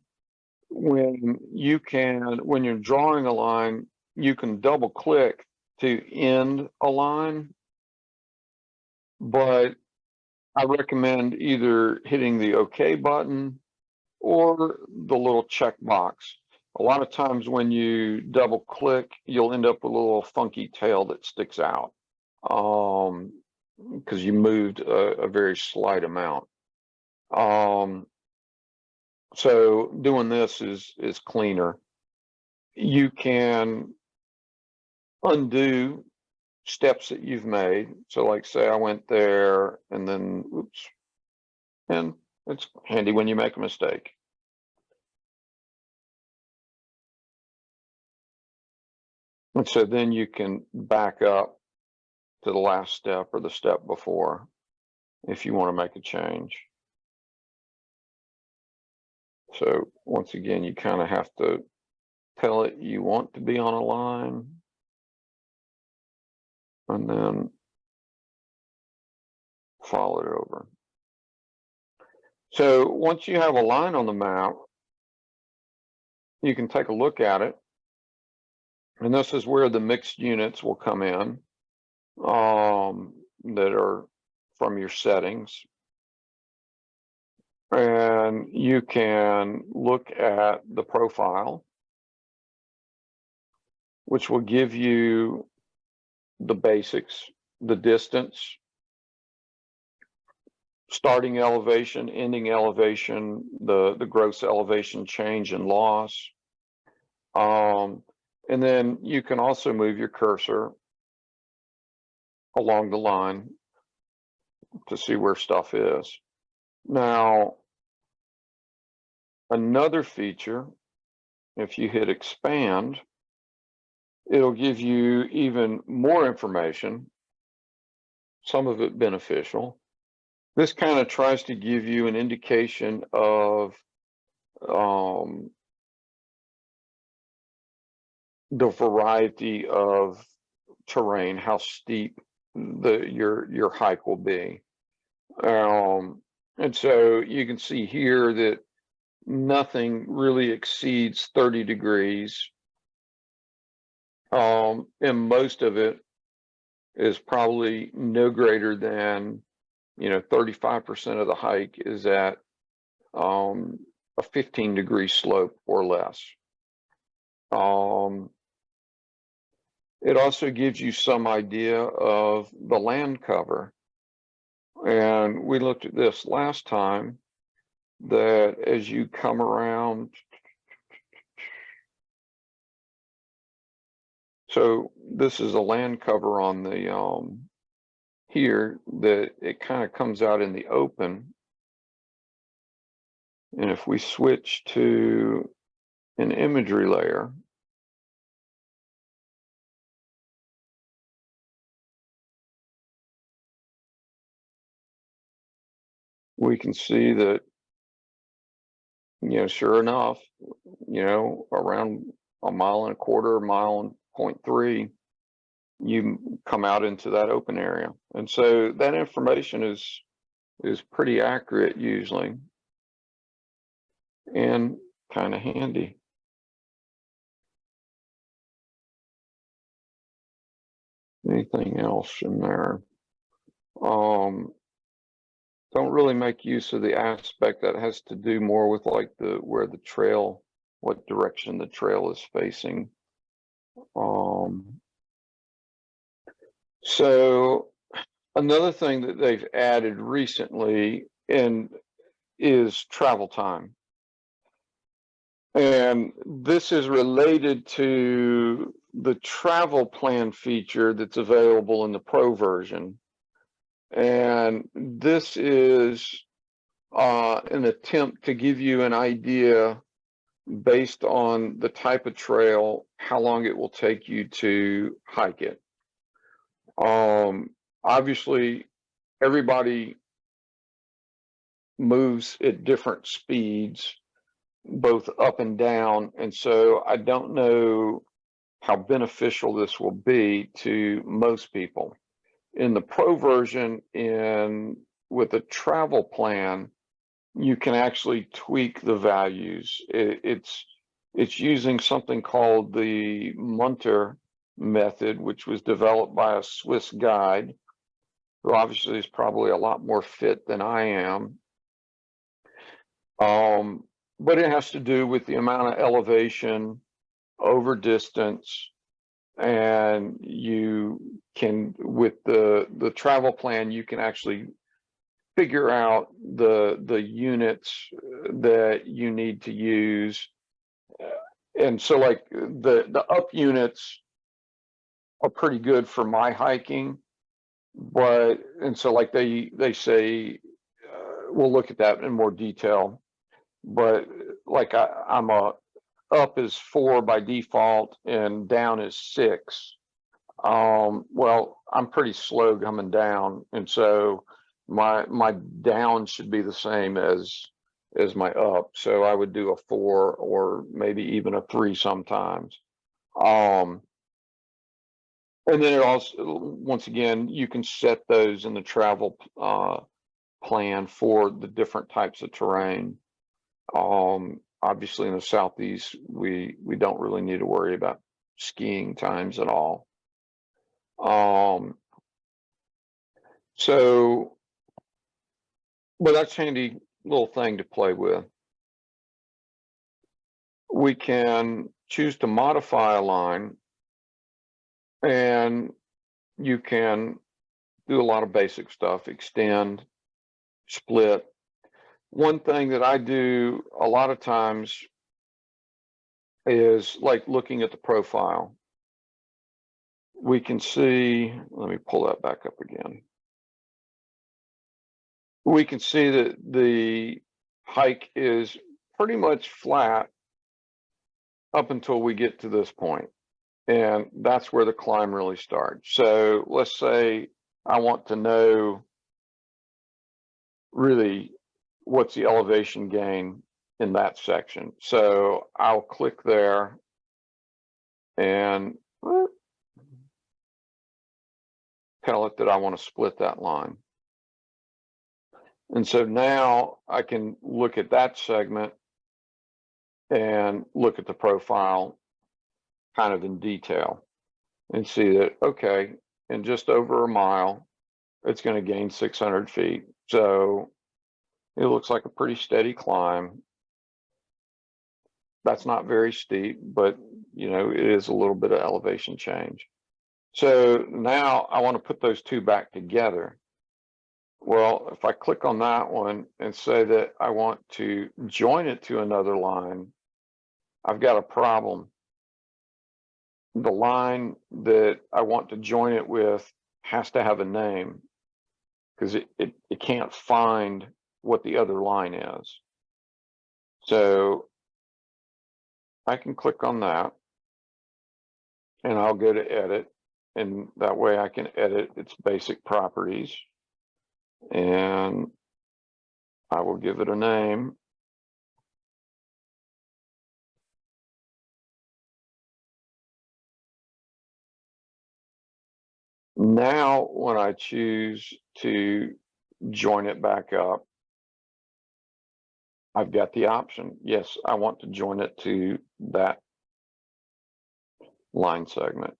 When you're drawing a line, you can double click to end a line, but I recommend either hitting the OK button or the little check box. A lot of times when you double click, you'll end up with a little funky tail that sticks out because you moved a very slight amount. So doing this is cleaner. You can undo steps that you've made. So like say I went there and then, oops, and it's handy when you make a mistake. And so then you can back up to the last step or the step before if you want to make a change. So once again, you kind of have to tell it you want to be on a line, and then follow it over. So once you have a line on the map, you can take a look at it. And this is where the mixed units will come in that are from your settings. And you can look at the profile, which will give you the basics, the distance, starting elevation, ending elevation, the gross elevation change and loss. And then you can also move your cursor along the line to see where stuff is. Now, another feature, if you hit expand, it'll give you even more information, some of it beneficial. This kind of tries to give you an indication of the variety of terrain, how steep your hike will be. And so you can see here that nothing really exceeds 30 degrees. And most of it is probably no greater than, 35% of the hike is at a 15-degree slope or less. It also gives you some idea of the land cover. And we looked at this last time, that as you come around, so this is a land cover on the here, that it kind of comes out in the open. And if we switch to an imagery layer, we can see that, sure enough, around 1.25 miles, 1.3 miles, you come out into that open area. And so that information is pretty accurate usually, and kind of handy. Anything else in there? Don't really make use of the aspect that has to do more with like where the trail, what direction the trail is facing. So another thing that they've added recently is travel time. And this is related to the travel plan feature that's available in the Pro version. And this is an attempt to give you an idea based on the type of trail, how long it will take you to hike it. Obviously, everybody moves at different speeds, both up and down. And so I don't know how beneficial this will be to most people. In the Pro version, with a travel plan, you can actually tweak the values. It's using something called the Munter method, which was developed by a Swiss guide, who obviously is probably a lot more fit than I am. But it has to do with the amount of elevation over distance. And you can, with the travel plan, you can actually figure out the units that you need to use. And so like the up units are pretty good for my hiking, and so like they say, we'll look at that in more detail, but like I'm up is 4 by default and down is 6. Well, I'm pretty slow coming down, and so my down should be the same as my up. So I would do a 4 or maybe even a 3 sometimes. And then it also, once again, you can set those in the travel plan for the different types of terrain. Obviously in the Southeast, we don't really need to worry about skiing times at all. So, but that's a handy little thing to play with. We can choose to modify a line, and you can do a lot of basic stuff, extend, split. One thing that I do a lot of times is like looking at the profile. We can see, let me pull that back up again. We can see that the hike is pretty much flat up until we get to this point. And that's where the climb really starts. So let's say I want to know really what's the elevation gain in that section. So I'll click there and tell it that I want to split that line. And so now I can look at that segment and look at the profile kind of in detail and see that, okay, in just over a mile, it's going to gain 600 feet. So it looks like a pretty steady climb. That's not very steep, but you know, it is a little bit of elevation change. So now I want to put those two back together. Well, if I click on that one and say that I want to join it to another line, I've got a problem. The line that I want to join it with has to have a name because it can't find what the other line is. So I can click on that and I'll go to edit, and that way I can edit its basic properties, and I will give it a name. Now, when I choose to join it back up, I've got the option. Yes, I want to join it to that line segment.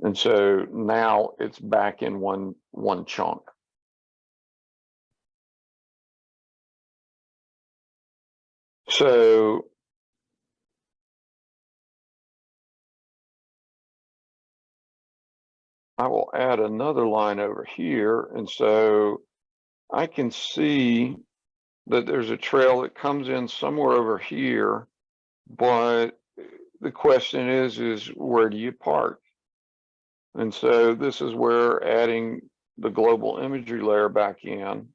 And so now it's back in one chunk. So I will add another line over here. And so I can see that there's a trail that comes in somewhere over here, but the question is where do you park? And so this is where adding the global imagery layer back in,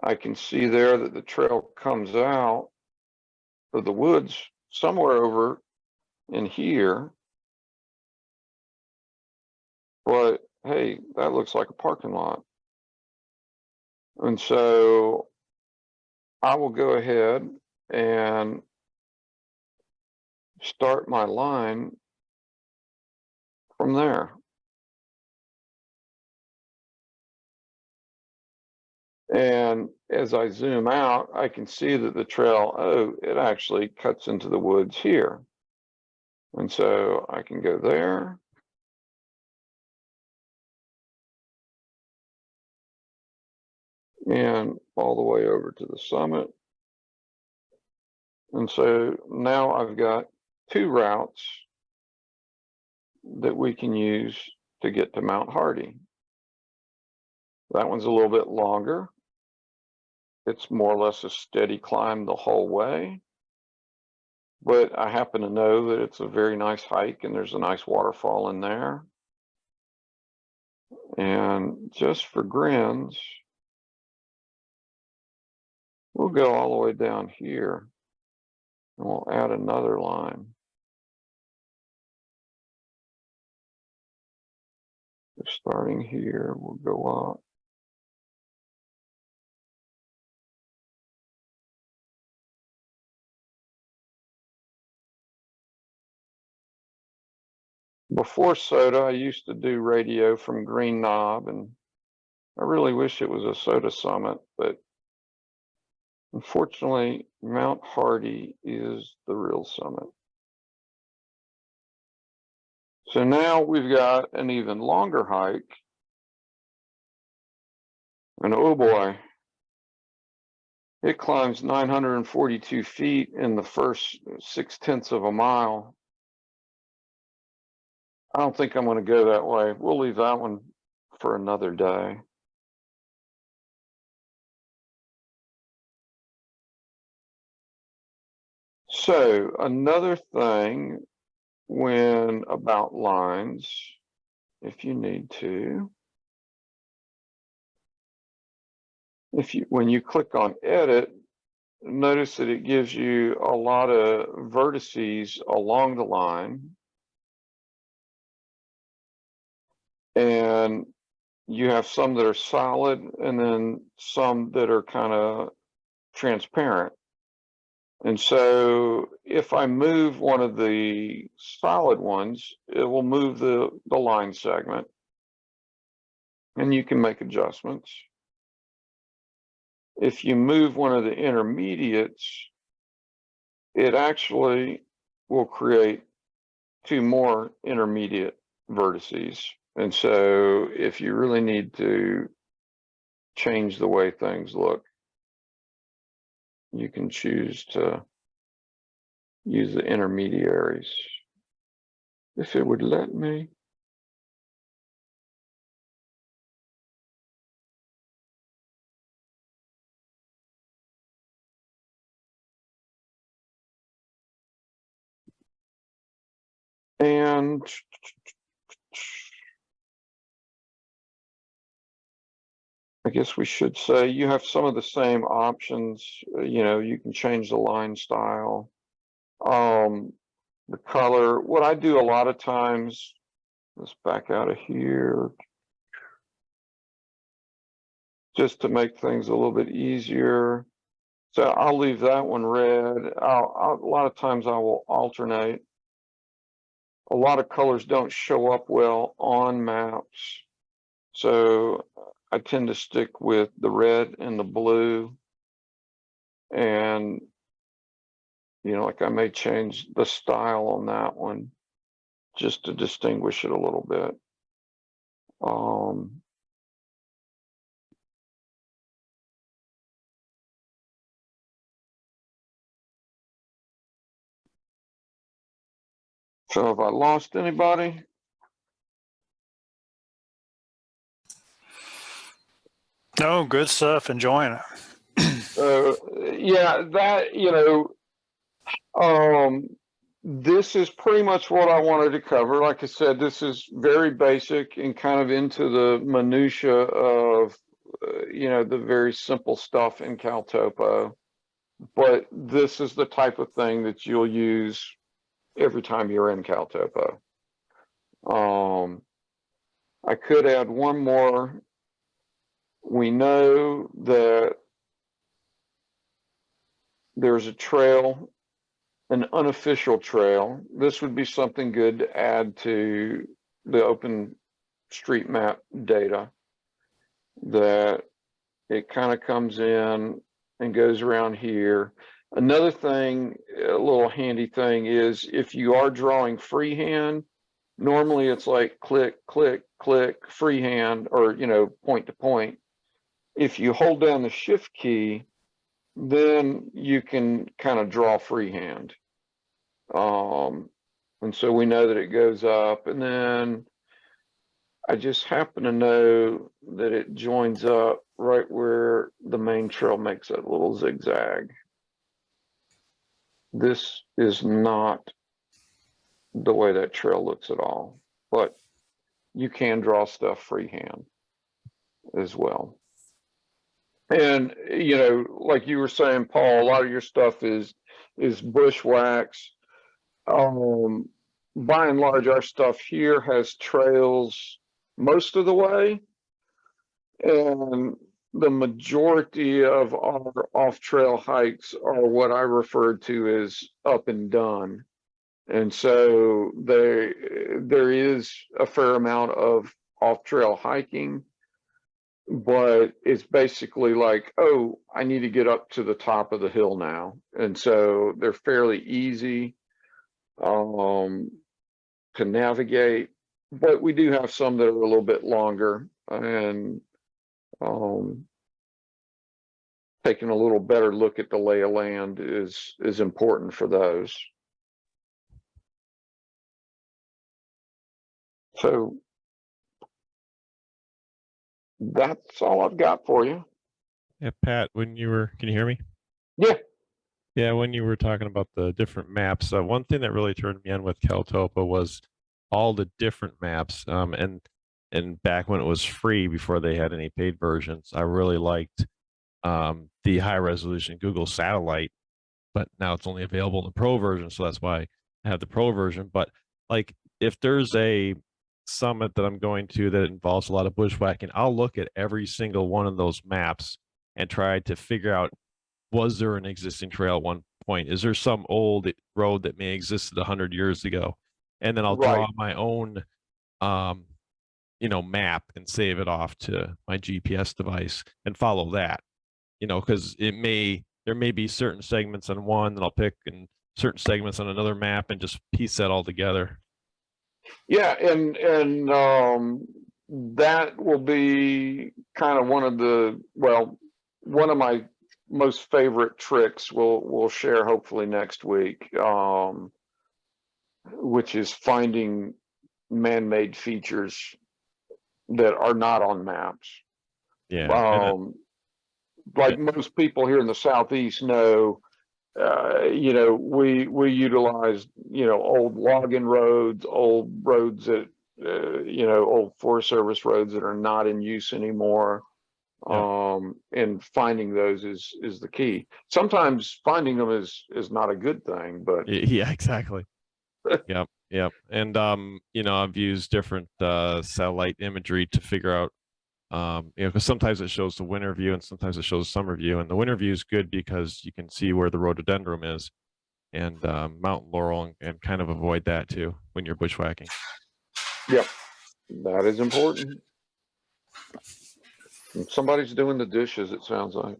I can see there that the trail comes out of the woods somewhere over in here. But hey, that looks like a parking lot. And so I will go ahead and start my line from there. And as I zoom out, I can see that the trail, oh, it actually cuts into the woods here. And so I can go there. And all the way over to the summit. And so now I've got two routes that we can use to get to Mount Hardy. That one's a little bit longer. It's more or less a steady climb the whole way. But I happen to know that it's a very nice hike and there's a nice waterfall in there. And just for grins, we'll go all the way down here and we'll add another line. Starting here, we'll go up. Before SOTA, I used to do radio from Green Knob, and I really wish it was a SOTA summit, but unfortunately, Mount Hardy is the real summit. So now we've got an even longer hike. And oh boy, it climbs 942 feet in the first 0.6 of a mile. I don't think I'm going to go that way. We'll leave that one for another day. So another thing when about lines, if you need to, when you click on edit, notice that it gives you a lot of vertices along the line. And you have some that are solid and then some that are kind of transparent. And so if I move one of the solid ones, it will move the line segment. And you can make adjustments. If you move one of the intermediates, it actually will create two more intermediate vertices. And so if you really need to change the way things look, you can choose to use the intermediaries. If it would let me. And I guess we should say you have some of the same options. You know, you can change the line style, the color. What I do a lot of times, let's back out of here, just to make things a little bit easier. So I'll leave that one red. A lot of times I will alternate. A lot of colors don't show up well on maps. So I tend to stick with the red and the blue. And, you know, like I may change the style on that one just to distinguish it a little bit. So have I lost anybody? No, good stuff. Enjoying it. Yeah, that, you know, this is pretty much what I wanted to cover. Like I said, this is very basic and kind of into the minutia of, you know, the very simple stuff in CalTopo. But this is the type of thing that you'll use every time you're in CalTopo. I could add one more. We know that there's a trail, an unofficial trail. This would be something good to add to the OpenStreetMap data, that it kind of comes in and goes around here. Another thing, a little handy thing is if you are drawing freehand, normally it's like click, click, click, freehand, or, you know, point to point. If you hold down the shift key, then you can kind of draw freehand. And so we know that it goes up, and then I just happen to know that it joins up right where the main trail makes that little zigzag. This is not the way that trail looks at all, but you can draw stuff freehand as well. And, you know, like you were saying, Paul, a lot of your stuff is bushwhacks. By and large, our stuff here has trails most of the way, and the majority of our off-trail hikes are what I refer to as up and done. And so there is a fair amount of off-trail hiking, but it's basically like, oh, I need to get up to the top of the hill now. And so they're fairly easy to navigate, but we do have some that are a little bit longer, and taking a little better look at the lay of land is important for those. So that's all I've got for you. Yeah, Pat, when you were, can you hear me? Yeah. Yeah, when you were talking about the different maps, one thing that really turned me on with CalTopo was all the different maps. And back when it was free, before they had any paid versions, I really liked the high resolution Google satellite, but now it's only available in the pro version, so that's why I have the pro version. But like, if there's a summit that I'm going to that involves a lot of bushwhacking, I'll look at every single one of those maps and try to figure out, was there an existing trail at one point? Is there some old road that may have existed 100 years ago? And then I'll draw Right. my own you know, map and save it off to my GPS device and follow that, you know, because there may be certain segments on one that I'll pick and certain segments on another map and just piece that all together. Yeah, and that will be kind of one of my most favorite tricks we'll share hopefully next week, which is finding man-made features that are not on maps. Yeah. And Like most people here in the Southeast know, you know, we utilize, you know, old logging roads, old roads that, you know, old Forest Service roads that are not in use anymore. And finding those is the key. Sometimes finding them is not a good thing, but yeah, exactly. Yep. Yep. And you know, I've used different satellite imagery to figure out, you know, because sometimes it shows the winter view and sometimes it shows the summer view. And the winter view is good because you can see where the rhododendron is and mountain laurel, and kind of avoid that too when you're bushwhacking. yep, that is important. Somebody's doing the dishes, it sounds like.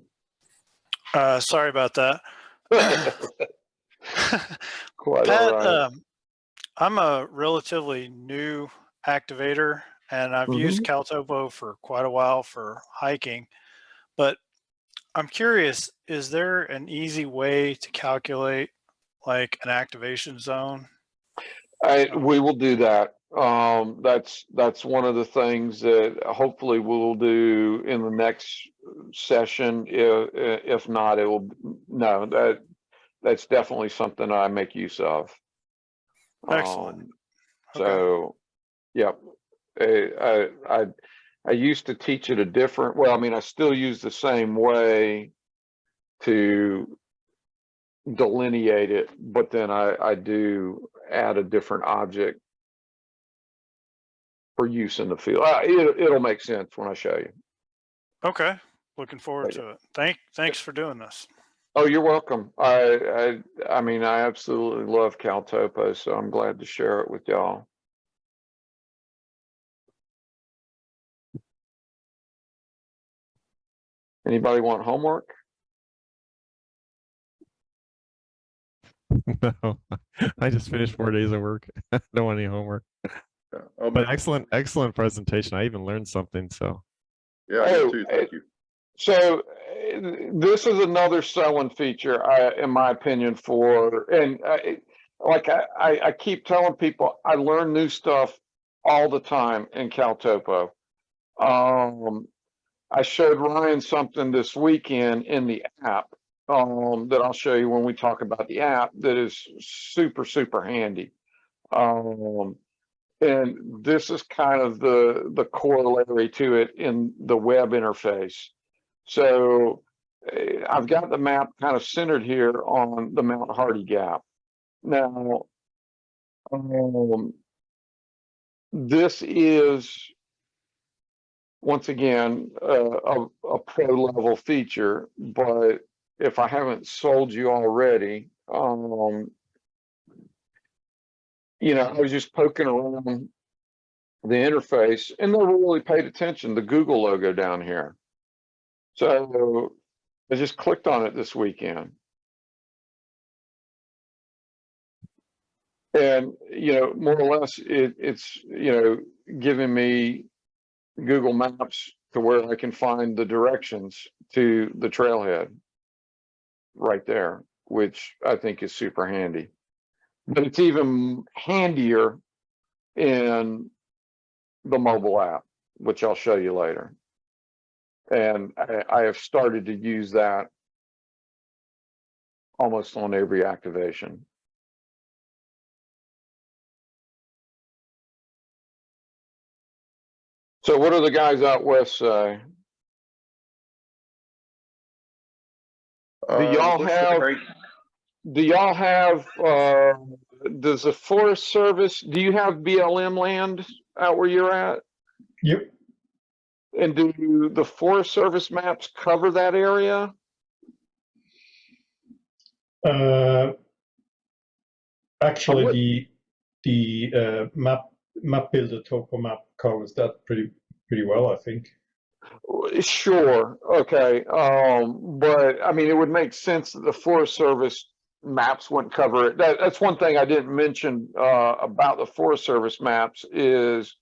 Sorry about that. Quite Pat, all right. I'm a relatively new activator, and I've used CalTopo for quite a while for hiking, but I'm curious, is there an easy way to calculate like an activation zone? We will do that. That's one of the things that hopefully we'll do in the next session. If not, it will, no, that's definitely something I make use of. Excellent. Okay. So, yep. I used to teach it a different, well, I mean, I still use the same way to delineate it, but then I do add a different object for use in the field. It'll make sense when I show you. Okay. Looking forward to it. Thanks for doing this. Oh, you're welcome. I mean, I absolutely love CalTopo, so I'm glad to share it with y'all. Anybody want homework? No, I just finished 4 days of work. Don't want any homework. But excellent presentation. I even learned something. So yeah, I did too. Thank you. So this is another selling feature, in my opinion, and like I keep telling people, I learn new stuff all the time in CalTopo. I showed Ryan something this weekend in the app, that I'll show you when we talk about the app, that is super handy. And this is kind of the corollary to it in the web interface. So I've got the map kind of centered here on the Mount Hardy Gap. Now, this is, once again, a pro level feature, but if I haven't sold you already, you know, I was just poking around the interface and never really paid attention to the Google logo down here. So I just clicked on it this weekend. And, you know, more or less it's, you know, giving me Google Maps to where I can find the directions to the trailhead right there, which I think is super handy. But it's even handier in the mobile app, which I'll show you later. And I have started to use that almost on every activation. So what do the guys out west say? Do y'all have, does the Forest Service, do you have BLM land out where you're at? Yep. And do the Forest Service maps cover that area? Actually, the map builder topo map covers that pretty well, I think. Sure. Okay. But I mean, it would make sense that the Forest Service maps wouldn't cover it. That's one thing I didn't mention about the Forest Service maps is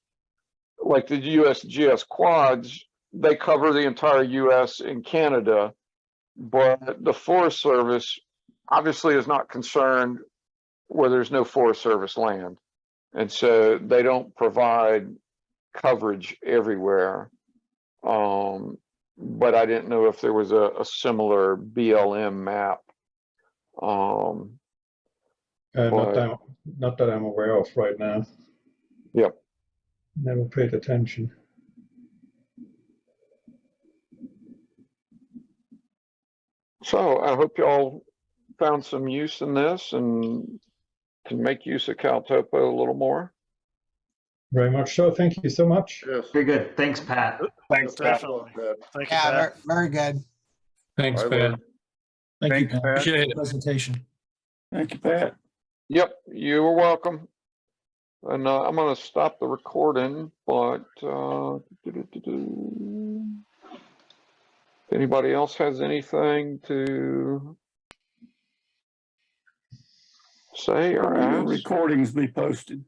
like the USGS quads, they cover the entire US and Canada. but the Forest Service obviously is not concerned where there's no Forest Service land. And so they don't provide coverage everywhere. But I didn't know if there was a similar BLM map. Not that I'm aware of right now. Yep. Never paid attention. So I hope y'all found some use in this and can make use of CalTopo a little more. Very much so. Thank you so much. Yes. Very good. Thanks, Pat. Thanks, Pat. Definitely. Pat. Thank you, Yeah, Pat. very good. Thanks, Bye, Pat. Lord. Thank you, Thanks, Pat. Pat. Appreciate the presentation. Thank you, Pat. Yep, you were welcome. And I'm going to stop the recording, but if anybody else has anything to say or ask? Recordings be posted.